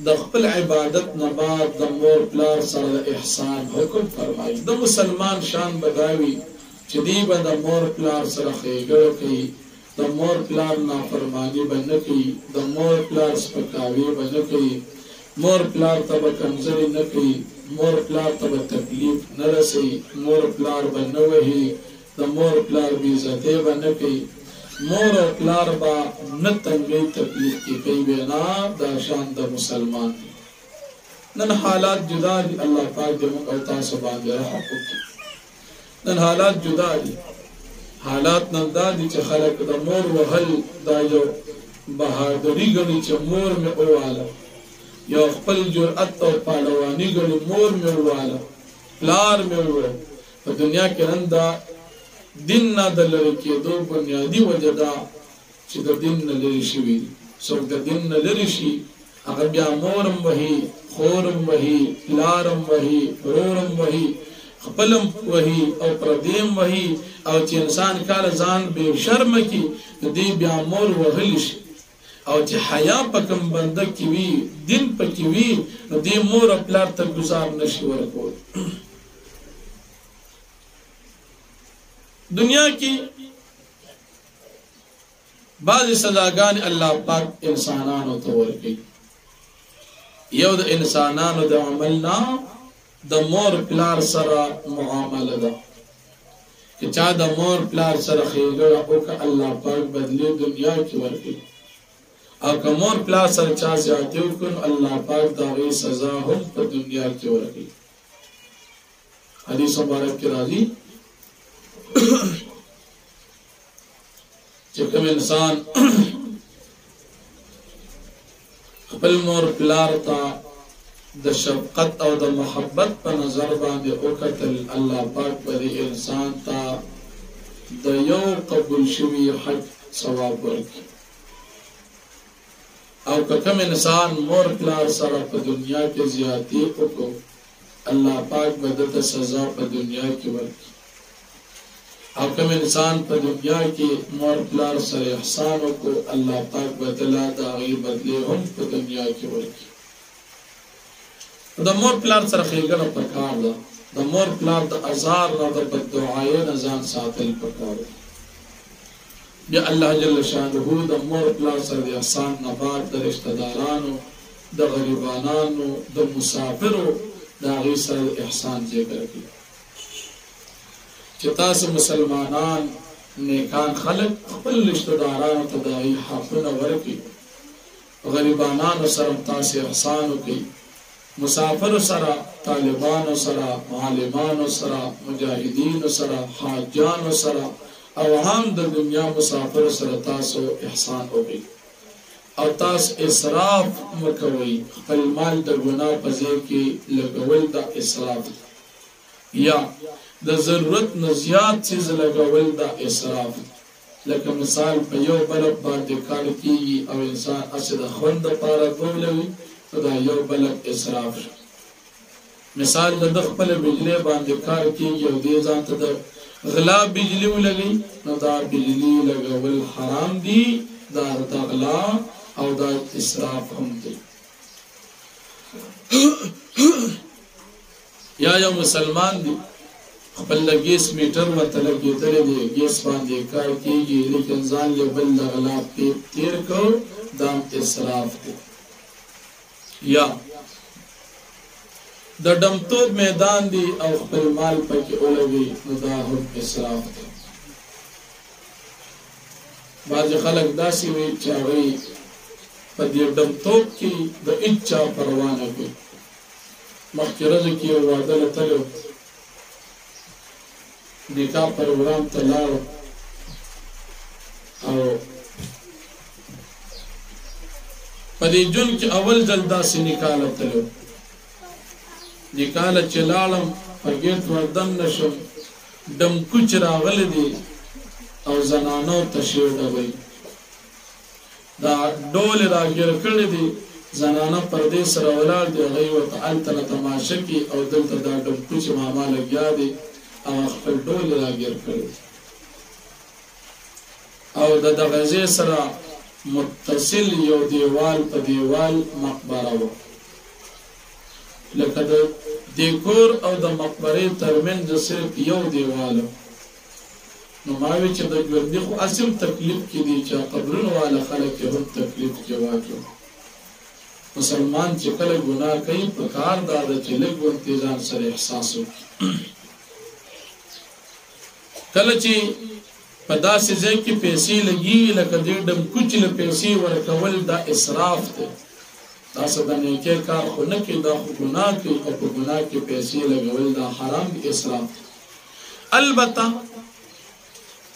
د خپل عبادت نه بعد د مور پلار سره احسان حکم فرمایي د مسلمان شان بداوي چې دې به د مور پلار سره ښېګړه کوي د مور پلار نافرمانی بنه کوي د مور پلار سپکاوی بنه کوي مور پلار ته کمزوري نه کوي مور پلار ته تکلیف نه رسي مور پلار بنه وهي د مور پلار بې عزتي بنه کوي مور او پلار با نه تنګي تکلیف کې کوي نه دا شان د مسلمان نن حالات جدا دي الله پاک دې موږ او تاسو باندې رحم وکړي نن حالات جدا دي حالات نن دا دي چې خلک د مور وهل دا یو بهادري ګڼي چې مور مې وواله یو خپل جرأت او پهلواني ګڼي مور مې وواله پلار مې وواله په دنیا کې نن دا دین نه د لرې کېدو بنیادي وجه دا چې د دین نه لرې شوي څوک د دین نه لرې شي هغه بیا مورم وهي خورم وهي پلارم وهي ورورم وهي خپلم وهي او پردیم وهي او چې انسان کار ځان به شرم کی دې بیا مور وهل شي او چې حیا پکم بنده کی وی دین پکې وی نو دې مور خپل ته گزار نشي ورکول دنیا کې بعض سزاګان الله پاک انسانانو ته ورکړي یو د انسانانو د عملنا د مور پلار سره معامله ده چې چا د مور پلار سره ښېګړه وکړه الله پاک بدلی دنیا کې ورکړي او که مور پلار سره چا زیاتې وکړي نو الله پاک د هغې سزا هم په دنیا کې ورکړي حدیث مبارک کې راځي چې کوم انسان خپل مور پلار ته د شفقت او د محبت په نظر باندې وکتل الله پاک پر انسان ته د یو قبول شوی حج ثواب ورکړي او کوم انسان مور پلار سره په دنیا کې زیاتی وکړي الله پاک به د سزا په دنیا کې ورکړي او کوم انسان په دنیا کې مور پلار سره احسان وکړي الله پاک به دلا د هغه بدله هم په دنیا کې ورکړي د مور پلار سره ښېګڼه پکار ده د مور پلار د ازار نه د بددعایۍ نه ځان ساتل پکار ده بیا الله جل شانه د مور پلار سره د احسان نه بعد د رشتہ دارانو د غریبانو د مسافرو د هغې سره احسان ذکر کړي چې تاسو مسلمانان نیکان خلک خپل رشتہ دارانو ته د هغې حقونه ورکړي غریبانانو سره تاسو احسان وکړئ مسافر سره طالبانو سره معلمانو سره مجاهدینو سره حاجانو سره او هم د دنیا مسافر سره تاسو احسان وکړئ او تاسو اسراف مکوئ خپل مال د ګناه په ځای کې لګول د اسراف یا د ضرورت نه زیات چیز لګول د اسراف لکه مثال په یو بلب باندې کار کیږي او انسان اسې د خوند لپاره بولوي دا یو بلک اسراف مثال د خپل بجلی باندې کار کیږي او دې ځان ته د غلا بجلی ولګي نو دا بجلی لګول حرام دي دا غلا او دا اسراف هم دي یا یو مسلمان دی خپل گیس میټر ورته لګېدلی دی گیس باندې کار کیږي لیکن ځان یې بل د غلا تیر کو دا اسراف دی یا د ډمتوب میدان دی او خپل مال پکې اولوي نو دا هم اسراف دی بعض خلک داسې وي چې هغوی په دې ډمتوب کې د هېچا پروا نه کوي مخکې ورځو کې یو واده له تلو نکاح پروګرام ته لاړو او پدې جون کې اول ځل داسې نکاح له تلو نکاح له چې لاړم په ګیټ وردن نشم ډمکوچ راغلی دی او زنانو تشویق وي دا ډول راګیر کړی دی زنانه پردې سره ولاړ دی هغوی ورته هلته نه تماشه کي او دلته دا ډمکوچ ماما لګیا دی او خپل ډول راګیر کړی او د دغه ځای سره متصل یو دیوال په دیوال مقبره و لکه د دیکور او د مقبرې ترمنځ صرف یو دیوال نو ما وی چې د ژوندي خو اسیم تکلیف کې دي چې قبرونو والا خلک یې هم تکلیف کې واچو مسلمان چې کله ګناه کوي په کار دا ده چې لږ ورته ځان سره احساس وکړي کله چې په داسې ځای کې پیسې لګي لکه دې ډمکوچ له پیسې ورکول دا اسراف دی تاسو د نیکۍ کار خو نه کوي دا خو ګناه کوي او په ګناه کې پیسې لګول دا حرام دی اسراف البته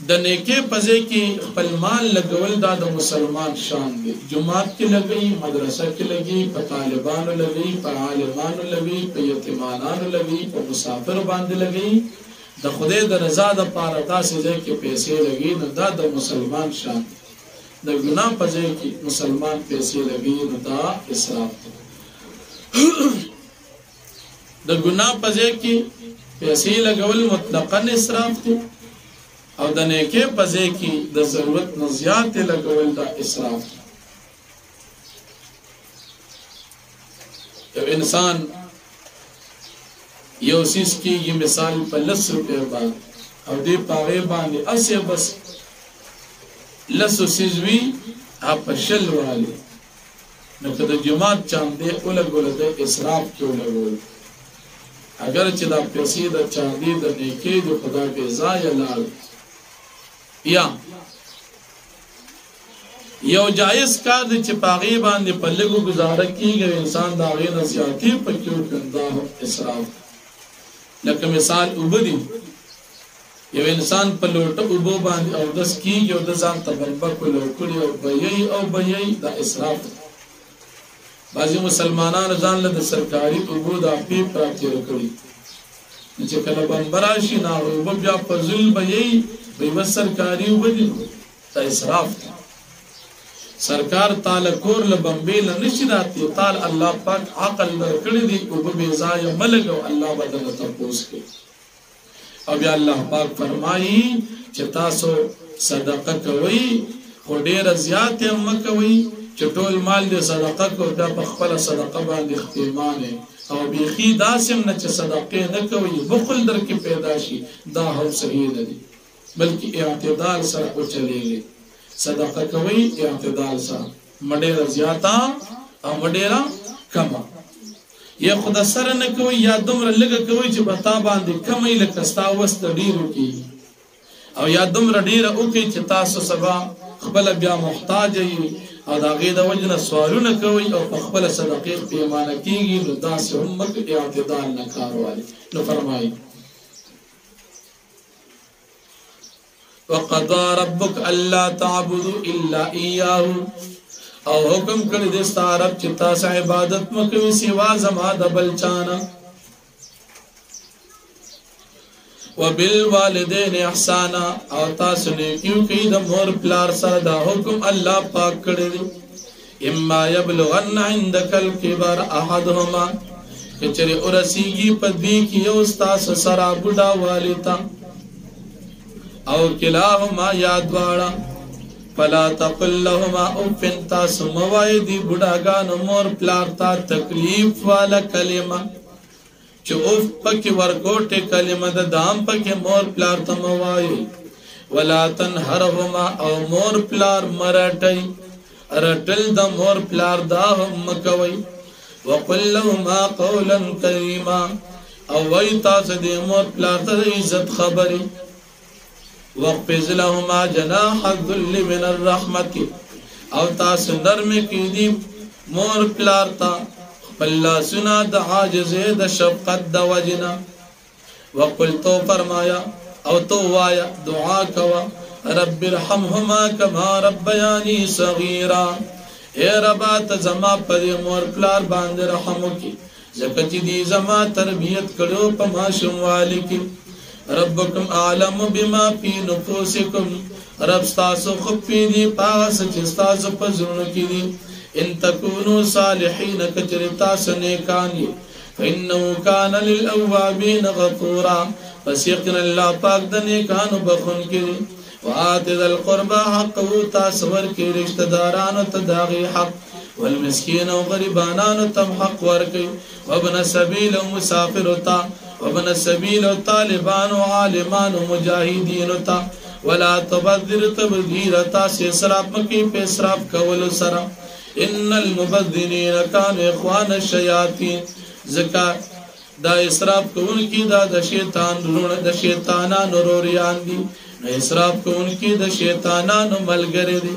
د نیکۍ په ځای کې خپل مال لګول دا د مسلمان شان دی جماعت کې لګي مدرسه کې لګي په طالبانو لګي په عالمانو لګي په یتیمانانو لګي په مسافر باندې لګي د خدای د رضا د پاره تاسو ځای کې پیسې لګي نو دا د مسلمان شان د ګناه په ځای کې مسلمان پیسې لګي نو دا اسراف د ګناه په ځای کې پیسې لګول مطلقاً اسراف دی او د نیکۍ په ځای کې د ضرورت نه زیات لګول دا اسراف دی یو انسان یو سیس کېږي مثال په 10 روپۍ باندې او دې په هغې باندې اسې بس 10 سیز وي په 20 والي نو که د جماعت چاندې ولګول د اسراف کې ولګول اگر چې دا پیسې د چاندې د نیکۍ د خدا بې ځایه لاړ یا یو جایز کار دی چې په هغې باندې په لږو ګزاره کېږي انسان د هغې نه زیاتې پکې وکړي دا هم اسراف لکه مثال اوبه دي یو انسان په لوټه اوبو باندې اودس کیږي او د ځان ته بربک ولوکړي او بهیي دا اسراف دی. بعضې مسلمانانو ځان له د سرکاري اوبو دا پیپ راتېره کړي، چې کله بمبه راشي نو هغه اوبه بیا په زل بهیي به سرکاري اوبه دي، دا اسراف دی. سرکار تعالی کور له بمبې له نشي راتلی، تعالی الله پاک عقل درکړی دی، اوبه بې ځایه مه لګوه، الله به درنه تپوس کوي. او بیا الله پاک فرمایي چې تاسو صدقه کوئ خو ډېره زیات یې مه کوئ چې ټول مال دې صدقه کو بیا په خپله صدقه باندې ختیمانې او بیخي داسې هم نه چې صدقې نه کوئ بخل درکې پیدا شي، دا هم صحیح نه دي، بلکې اعتدال سره وچلېږئ. صدقه کوئ اعتدال سره، مه ډېره زیاته او مه ډېره کمه. یا خود سره نه کوي یا دومره لږه کوي چې په تا باندې کمې لکه ستا وس د ډېرو کېږي، او یا دومره ډېره وکړي چې تاسو سبا خپله بیا محتاج یې او د هغې د وجې نه سوالونه کوئ او په خپله صدقې پیمانه کېږي، نو داسې هم مه اعتدال نه کار والي. نو فرمایي وقضى ربك الا تعبدوا الا اياه، او حکم کړی دې ستا رب چې تاسو عبادت مه کوئ سوا زما د بل چا نه. وبالوالدین احسانا، او تاسو نیکي وکړئ د مور پلار سره، دا حکم الله پاک کړی دی. اما یبلغن عندک الکبر احدهما، که چېرې ورسېږي په دوی کې یو ستاسو سره بوډاوالي ته، او کلاهما یا دواړه، فلا تقل لهما اف، تاسو مه وایئ دې بوډاګانو مور پلار ته تکلیف والا کلمه چې اف پکې ورکوټې کلمه ده، دام پکې مور پلار ته مه وایئ. ولا تنهرهما، او مور پلار مه رټئ، رټل د مور پلار دا هم مه کوئ. وقل لهما قولا کریما، او وایئ تاسو دې مور پلار ته د عزت خبرې. وقفز لهما جناح الذل من الرحمت، او تاسو نرمه کړئ مور پلار ته خپل لاسونه د عاجزۍ د شفقت د وجنه. وقل تو فرمایا او تو وایا دعا کوا رب ارحمهما کما ربیانی صغیرا، اے ربا ته زما پر مور پلار باندې رحم وکړي ځکه چې دې زما تربیت کړو په ماشوموالي کې. ربکم اعلم بما فی نفوسکم، رب ستاسو خو پوهېږي په هغه څه چې ستاسو په زړونو کې دي. ان تکونو صالحین، که چېرې تاسو نیکان یې، فانه کان للاوابین غفورا، پس یقینا الله پاک د نیکانو بخښونکی دی. وآت ذا القربى حقه، تاسو ورکړئ رشته دارانو ته د هغې حق، والمسکین او غریبانانو ته حق ورکړئ، وابن السبیل او مسافرو ته، وابن السبیل او طالبانو عالمانو مجاهدینو ته. ولا تبذر تبذیرا، تاسو اسراف مه کوئ په اسراف کولو سره. ان المبذرین کانوا اخوان الشیاطین، ځکه دا اسراف کوونکي دا د شیطانانو روریان دي، نو اسراف کوونکي د شیطانانو ملګري دي.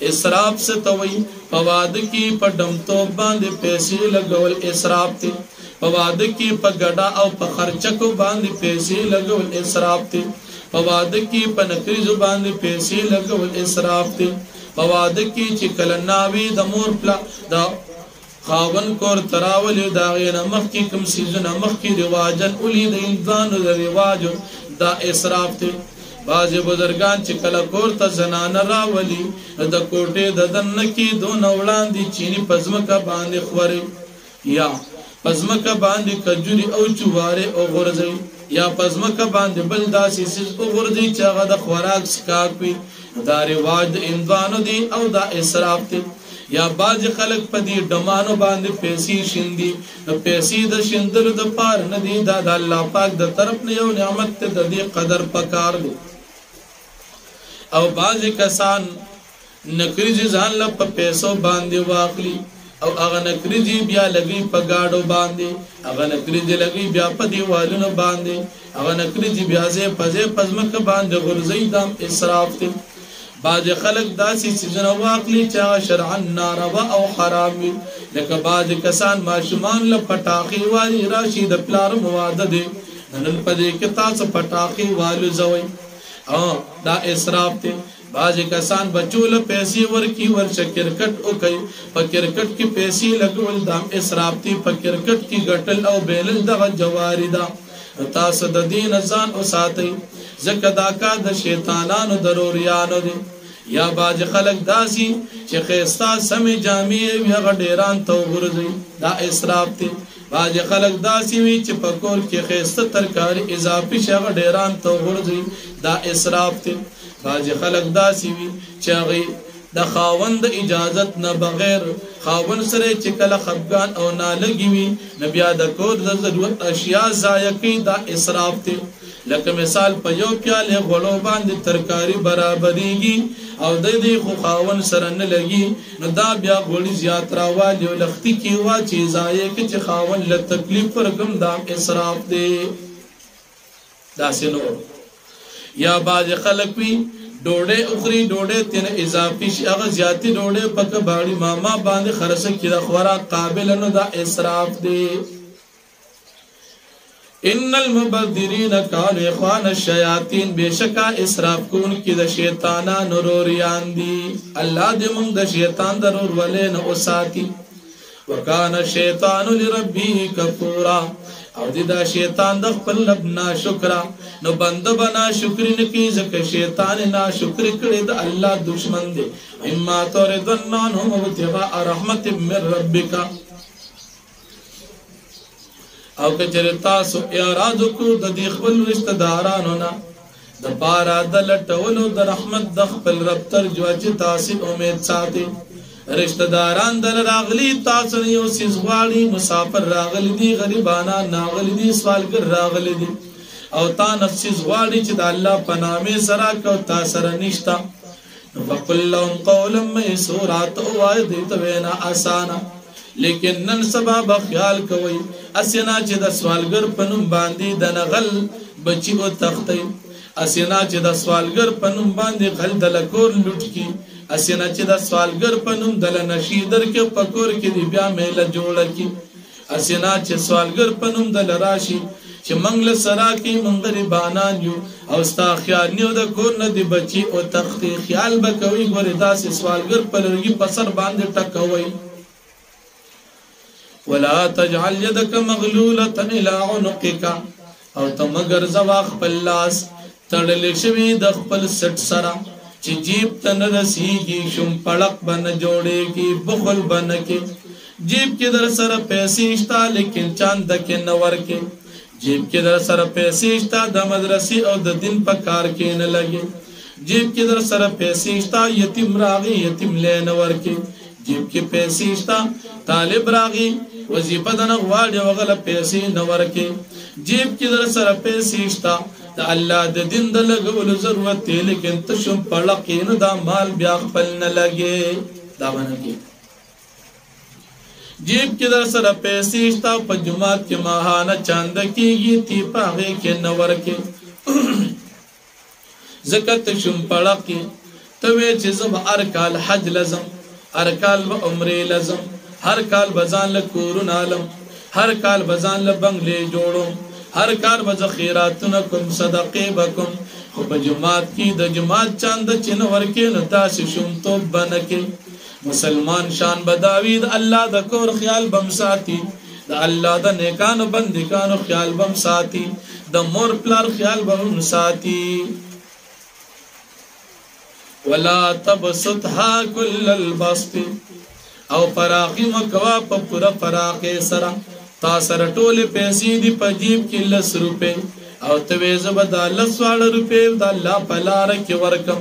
اسراف څه ته وایي؟ په واده کې په ډمتوب باندې پیسې لګول اسراف دی، په واده کې په ګډا او په خرچکو باندې پیسې لګول اسراف دی، په واده کې په نکریزو باندې پیسې لګول اسراف دی، په واده کې چې کله ناوي د مور پلا د خاون کور تراولي د هغې نه مخکې کوم څیزونه مخکې رواجن ولي د انسانو د رواجو دا اسراف دی. بعضې بزرګان چې کله کور ته زنانه راولي د کوټې د دننه کې دونه وړاندې چیني په ځمکه باندې خوري، یا په ځمکه باندې کجوري او چوارې وغورځوي، یا په ځمکه باندې بل داسې څیز وغورځوي چې هغه د خوراک څښاک وي، دا رواج د هندوانو دی او دا اسراف دی. یا بعضې خلک په دې ډمانو باندې پیسې شیندي، نو پیسې د شیندلو دپاره نه دي، دا د الله پاک د طرف نه یو نعمت دی، د دې قدر پکار دی. او بعضې کسان نکریزې ځان له په پیسو باندې واخلي، او هغه نکریزې بیا لګوي په ګاډو باندې، هغه نکریزې لګوي بیا په دیوالونو باندې، هغه نکریزې بیا ځای په ځای په ځمکه باندې غورځوي، دا اسراف دی. بعضې خلک داسې څیزونه واخلي چې هغه شرعا ناروا او حرام وي، لکه بعضې کسان ماشومان له پټاقې والي راشي د پلار واده دی، نن پدې کې تاسو پټاخي والو زوي او دا اسراف ته باز کسان بچول پیسې ورکی ورچ کرکټ او کوي په کرکټ کې پیسې لګول دا اسراف ته په کرکټ کې ګټل او بیلل دغه جواری دا تاسو د دین ځان او ساتي زکه دا کا د شیطانانو ضروريانو دي یا باج خلق داسي چې خيستا سمې جامع یا غډيران تو ورځي دا اسراف ته باج خلق داسي وي چې په کور کې خيسته ترکاری اضافي شغه ډيران تو ورځي دا اسراف ته باج خلق داسي وي چې هغه د خاوند اجازت نه بغیر خاوند سره چې کله خفغان او نالګي وي نبي د کور د ضرورت اشیاء ضایع کوي دا اسراف ته لکه مثال په یو پیاله غړو باندې ترکاری برابرېږي او د دې خو خاون سره نه لګي نو دا بیا غوړي زیات راوالي او لختي کې وا چې ضایع کې چې خاون له تکلیف ورګم دا اسراف دی دا سينو یا باج خلق وي ډوډۍ اخري ډوډۍ تن اضافي شي هغه زیاتی ډوډۍ پک باړي ماما باندې خرڅ کړه خوراک قابل نه دا اسراف دی ان المبذرین كانوا اخوان الشیاطین بشکا اسراف کون کی د شیطانانو روریان دي الله دې موږ د شیطان ضرور ولې نه اوساتی وکانه شیطان لربه کفورا او دې دا شیطان د خپل رب ناشکرا نو بنده بنا شکر نه کی ځکه شیطان ناشکر کړي د الله دشمن دی اما تور ظنانهم ابتغاء رحمت من ربک او کچره تاسو اعراض کو د دې خپل رشتہ دارانو نه د پارا د لټولو د رحمت د خپل رب تر جو چې تاسو امید ساتي رشتہ داران دل راغلی تاسو یو سیس غواړي مسافر راغلی دي غریبانا ناغلی دي سوالګر راغلی دي او تا نفس غواړي چې د الله په نامه سره کو تاسو سره نشتا فقل لهم قولا ميسورا تو وای دې ته وینا اسانه لیکن نن سبب خیال کوي اسینا چې د سوالګر پنوم باندې د نغل بچي او تختې اسینا چې د سوالګر پنوم باندې غل د لکور لټ کی اسینا چې د سوالګر پنوم د نشیدر کې پکور کې دی بیا میله جوړ کی اسینا چې سوالګر پنوم د لراشي چې منګل سرا کې منګري بانان یو او ستا خیال نیو د کور نه دی بچي او تختې خیال بکوي ګورې داسې سوالګر پلرګي پسر باندې ټکوي ولا تجعل يدك مغلولة الى عنقك او تمگر زوا خپل لاس تړل شوی د خپل سټ سره چې جیب تن رسیږي شم پړق بن جوړيږي بخل بن کې جیب کې در سره پیسې شتا لیکن چاند کې نور کې جیب کې در سره پیسې شتا د مدرسې او د دین په کار کې نه لګي جیب کې در سره پیسې شتا یتیم راغي یتیم لین ور کې جیب کې پیسې شتا طالب راغي وظیفه د نغواړي وغله پیسې نور کې جیب کې در سره پیسې شتا د الله د دین د لګولو ضرورت دی لیکن تشم پړقې نه دا مال بیا خپل نه لګي دا باندې جیب کې در سره پیسې شتا په جمعات کې ماهانه چاند کېږي تی پاغه کې نور کې زکات تشم پړقې ته وې چې زب ارکال حج لازم ارکال و عمره لازم هر کال بزان له کورون عالم هر کال بزان له بنگلې جوړو هر کال بز خیراتونه کوم صدقې بکم خو په جماعت کې د جماعت چاند چن ورکې نه تاسو شوم تو بنکې مسلمان شان بداوید الله د کور خیال بم ساتي د الله د نیکانو بندګانو خیال بم ساتي د مور پلار خیال بم ساتي ولا تبسطها كل البسط او فراقی مکوا په پورا فراقه سره تا سره ټول پیسې دی په جیب کې 10 روپے او ته زبد 10 روپے د الله په لار کې ورکم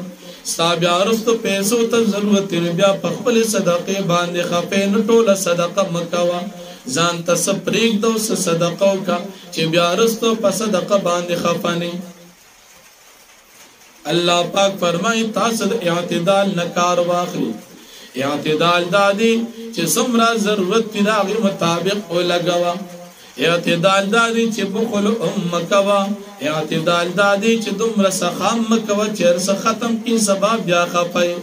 سابیا رستو پیسو ته ضرورت بیا په خپل صدقه باندې خپې نه ټول صدقه مکوا ځان ته سپریک دو صدقه کا چې بیا رستو په صدقه باندې خفانی الله پاک فرمایي تاسو د اعتدال نکار واخلي اعتدال دادی چې سمرا ضرورت پیداغي مطابق او لګوا اعتدال دادی چې بخل مکوا اعتدال دادی چې دومره سخام مکوا چې ختم کی سبب بیا خپي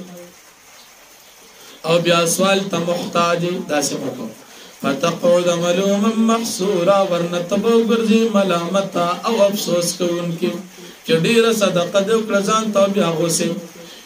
او بیا سوال ته محتاج داسې وکړو فتقعد ملوما محسورا ورنتبو گرزی ملامتا او افسوس کو انکی کہ دیر صدقہ دو کرزان تو بیا غوسی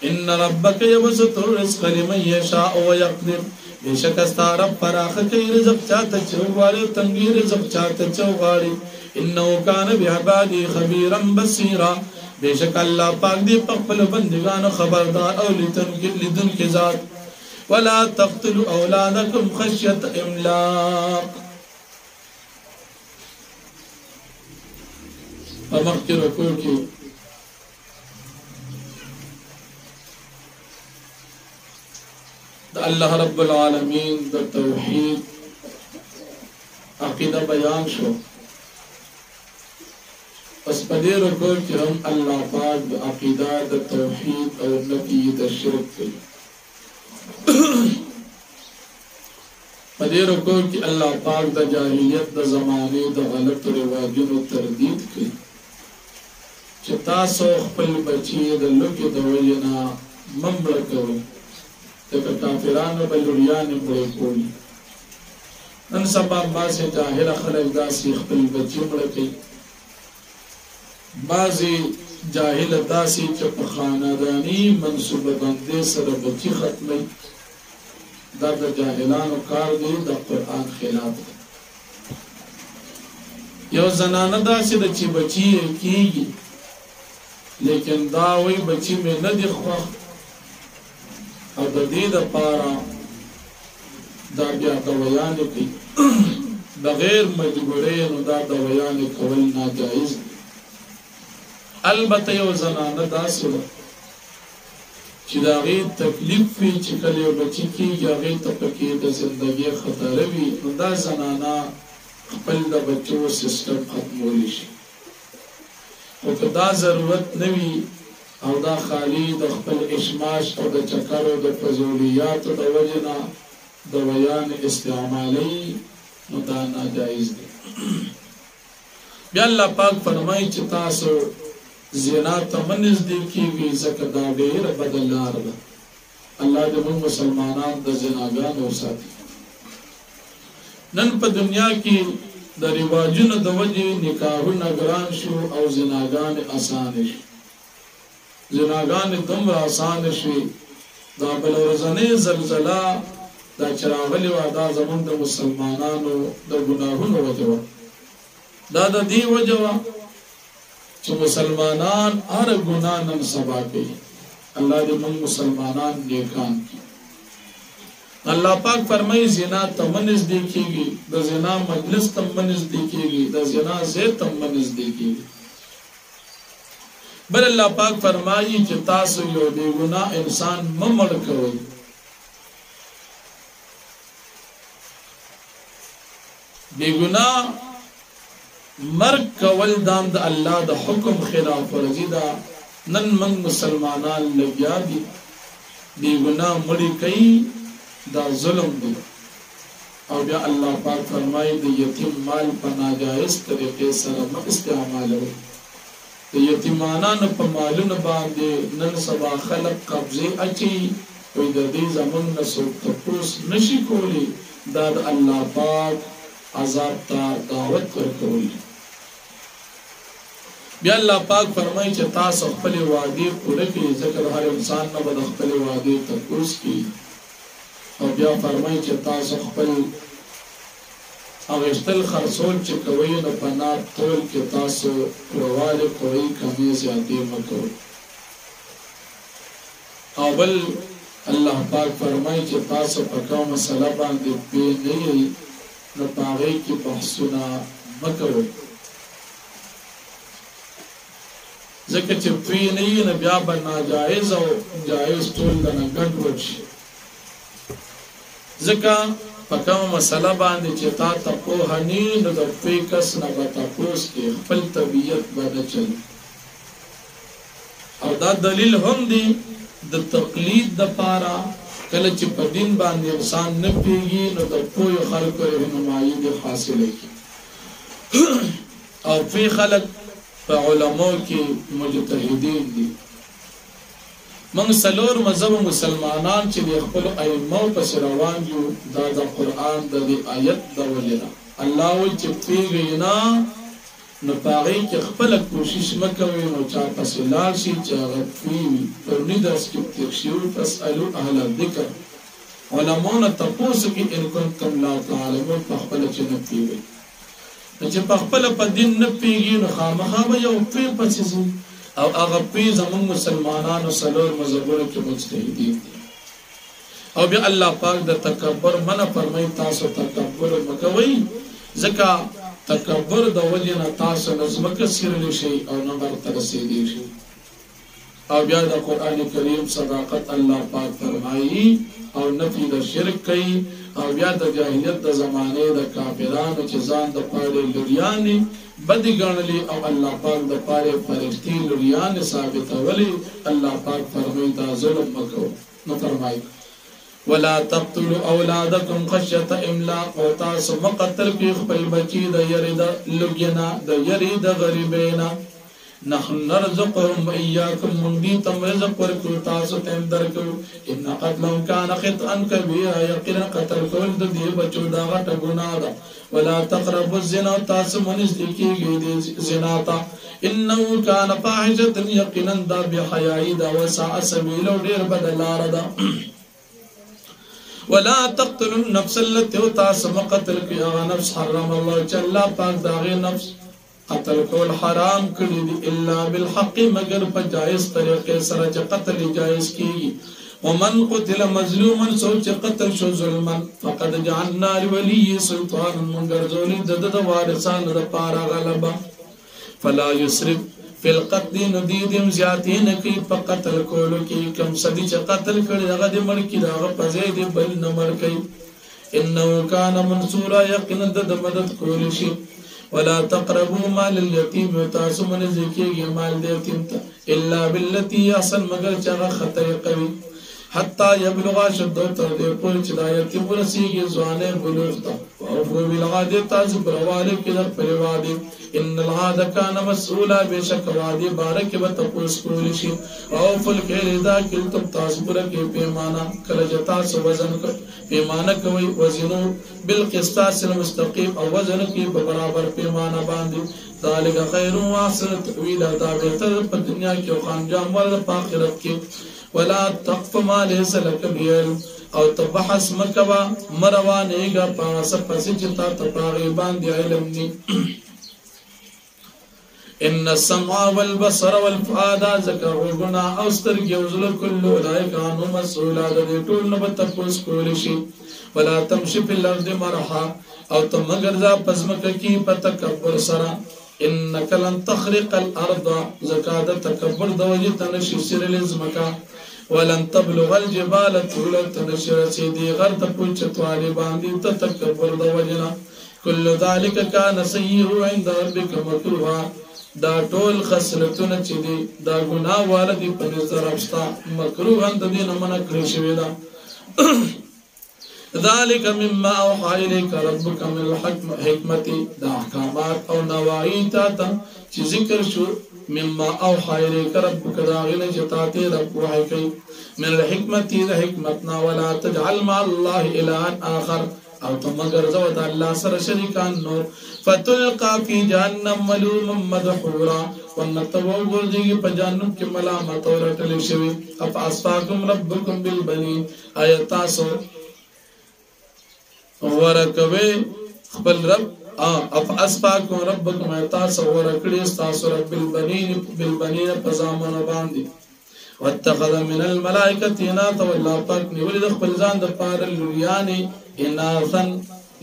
ان ربک یبسط الرزق لمن یشاء ویقدر بیشک استا رب فراخ کئی رزق چاہتا چوغاری تنگی رزق چاہتا چوغاری انہو کان بعبادی خبیرا بصیرا بیشک اللہ پاک دی پقبل بندگان خبردار او لدن کی ذات ولا تقتلوا اولادکم خشیت املاق فمخت رکو کی اللہ رب العالمین دا توحید عقیدہ بیان شو اس پدے رکو کہ ہم اللہ پاک دا عقیدہ دا توحید اور نفی دا شرک کی پدے رکو کہ اللہ پاک دا جاہلیت دا زمانے دا غلط رواجن و تردید کی چتا سو خپل بچی دا لکی دا وینا ممبر کرو تک کافران و بلوریان مڑے کولی ان سبا باسی جاہل خلق داسی خپل بچی مڑکی بازی جاہل داسی چپ خاندانی منصوب بندے سر بچی ختمی دا جاہلان و کار دی دا قرآن خلاف یو زنان داسی دا چی بچی کی گی لیکن داوی بچی میں ندی خواہ اور دا دید پارا دا بیا دویان کی بغیر مجبورین دا دویان کول ناجائز البته یو زنانه داسې ده چې د هغې تکلیف وي چې کله یو بچي کېږي هغې ته پکې د زندګۍ خطره وي نو دا زنانه خپل د بچو سیسټم ختمولی شي خو که دا ضرورت نه وي او دا خالی د خپل اشماش او د چکرو د فضولیاتو د وجې نه دویان استعمالوي نو دا ناجایز دی بیا الله پاک فرمایي چې تاسو زنا تمنز دیکھی گی زکر دا دیر بدل لار دا اللہ دے من مسلمانان دا زناگان ہو ساتھی نن پا دنیا کی دا رواجن دا وجہ نکاح نگران شو او زناگان آسان شو زناگان دم آسان شو دا بلورزنی زلزلہ دا چراغلی و دا زمان دا مسلمانانو دا گناہون وجہ دا دی وجہ چو مسلمانان ہر گناہ نن سبا کے اللہ دے من مسلمانان نیکان کی اللہ پاک فرمائی زنا تمنز دیکھے گی دا زنا مجلس تمنز دیکھے گی دا زنا زیر تمنز دیکھے گی بل اللہ پاک فرمائی کہ تاسو یو بے گناہ انسان ممڑ کوئی بے گناہ مرگ کول دام دا اللہ دا حکم خلاف ورزی دا نن من مسلمانان لگیا دی بے گناہ مڑی کئی دا ظلم دی اور بیا اللہ پاک فرمائی دا یتیم مال پا ناجائز طریقے سرم استعمال ہو دا یتیمانان پا مالون باندے نن سبا خلق قبضے اچھی کوئی دا دی زمن نسو تپوس نشی کولی دا اللہ پاک عذاب تا دعوت ورکولی بیا اللہ پاک فرمائی چه تاس اخپل وعدی پورے کی ذکر ہر انسان نہ بد اخپل وعدی تپوس کی اور بیا فرمائی چه تاس اخپل اغشتل خرسول چه کوئی نہ پنات طول کے تاس روال کوئی کمی زیادی مکو اول اللہ پاک فرمائی چه تاس پکاو مسئلہ باندے پی نہیں نہ پاگئی کی بحثنا مکو ذکر چه پی نہیں نہ بیا بنا جائز او جائز طول دنا گھٹ وچ ذکر پکاو مسئلہ باندے چه تا تپو ہنی نہ دا پی کس نہ بتا پوس کے خپل طبیعت بنا چل اور دا دلیل ہم دی دا تقلید دا پارا کله چې په دین باندې انسان نه پیږي نو د پوهو خلکو رهنمایي دې حاصله کړي او په خلک په علماو کې مجتهدین دي من سلور مذهب مسلمانان چې د خپل ائمه پس روان یو دا د قران د آیت د ولینا الله وی چې پیغینا نو پاره کې خپل کوشش مکوي نو چا پس لال شي چې هغه پیوي پر ندرس کې تخشیو تسالو اهل الذکر علماء تاسو کې ان کنتم لا تعلمون په خپل چې نه پیوي چې په خپل په دین نه پیږي نو خامخا به یو پی پسې او هغه پی زمون مسلمانانو سلور مذهبونو کې مجتهدین او بیا الله پاک د تکبر منع فرمایي تاسو تکبر مکوئ ځکه تکبر د وجنه تاسو نظمکه سیرلی شي او نمبر ترسیدي شي او بیا د قران کریم صداقت الله پاک فرمایي او نفي د شرک کوي او بیا د جاهلیت د زمانه د کافرانو چې ځان د پاره لریاني بدی ګڼلي او الله پاک د پاره فرشتي لریاني ثابتولي الله پاک فرمایي دا ظلم مکو نو فرمایي ولا تقتلوا اولادكم خشيه املاق او تاسو مقتل کی خپل بچی د یری د لګینا د یری د غریبینا نحن نرزقهم اياكم من دي تم رزق ورکو تاسو تم درکو ان قتلهم كان خطئا كبيرا يقين قتل کول د دې بچو دا غټ ګناه ده ولا تقربوا الزنا تاسو منځ کیږي د زنا تا انه كان فاحشه يقينا دا بحياء دا وسع سبيل ډیر بدلار ده ولا تقتلوا النفس التي تاسو قتل کی نفس حرم الله جل پاک داغه نفس قتل کول حرام کړی دی الا بالحق مگر په جائز طریقې سره چې قتل جائز کیږي ومن قتل مظلوما سوچ قتل شو ظلما فقد جعلنا لولي سلطانا منگر ذولی د وارثان د پارا غلبا فلا يسرف في القتل نديدم زیاتین کی په قتل کولو کې کم سدي چې قتل کړي هغه د مړ کی داغه په ځای دی بل نه مړ کوي انه كان منصورا یقینا د مدد کول شي ولا تقربوا مال اليتيم تاسو من ذکیږي مال د یتیم ته الا بالتي احسن مگر چې هغه خطر کوي حتى يبلغ شد تر دې پورې چې د یتیم ورسیږي ځوانه بلوغ ته او په بالعاده تاسو پرواله کې د پرواده ان العاده كان مسؤولا بشک وادي بارک به تاسو کول شي او فل کې رضا کې تاسو پر کې پیمانه کله چې تاسو وزن پیمانه کوي وزنو بالقسطاس المستقيم او وزن کې په برابر پیمانه باندې ذالک خیر و احسن تاویل دا بهتر په دنیا کې او انجام ورته په آخرت کې ولا تقف ما ليس لك به او تبحث مکوا مروانېګه پاس پسې چې تا تپاغي باندې علم ني ان السمع والبصر والفؤاد ذکر غنا او سترګي او زل كل اولئک انهم مسؤولا د ټول نه تاسو کول شي ولا تمشي في الارض مرحا او تمگر ذا پزمک کی پتکبر سرا انك لن تخرق الارض زکاد تکبر د وجه تنشي سر لزمکا ولن تبلغ الجبال طول تنشر سيدي غرد پوچتوالی باندې تکبر د وجنا كل ذلك كان سيئه عند ربك مكروها دا ټول خصلتونه چې دي دا ګناه والدي په نظر افستا مکروه اند دي نه منع کړی شوی دا ذلك مما اوحى اليك ربك من الحكمه دا احکامات او نواهی تا چې ذکر شو مما اوحى اليك ربك دا غنه چې تاسو رب وحی کوي من الحكمه دا حکمتنا ولا تجعل مع الله اله اخر او تمگر زود الله سره شریکان نور فتلقى في جهنم ملوما مدحورا ونتبو ګرځي په جهنم کې ملامت او رټل شوی اف اسفاكم ربكم بالبنين ايتاسو ورکوي خپل رب اف اسفاكم ربكم ايتاسو ورکړي تاسو رب بالبنين پزامن باندې واتخذ من الملائكه اناثا والله پاک نیول د خپل ځان د پاره لوریانه اناثن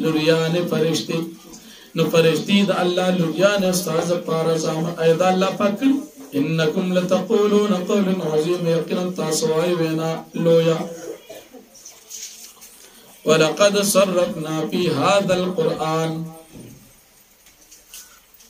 لوریانه فرشتي نو فرشتي د الله لوریانه استاد پاره زام ايضا الله پاک انكم لتقولون قولا عظيما يقينا تاسوي وینا لویا ولقد صرفنا في هذا القرآن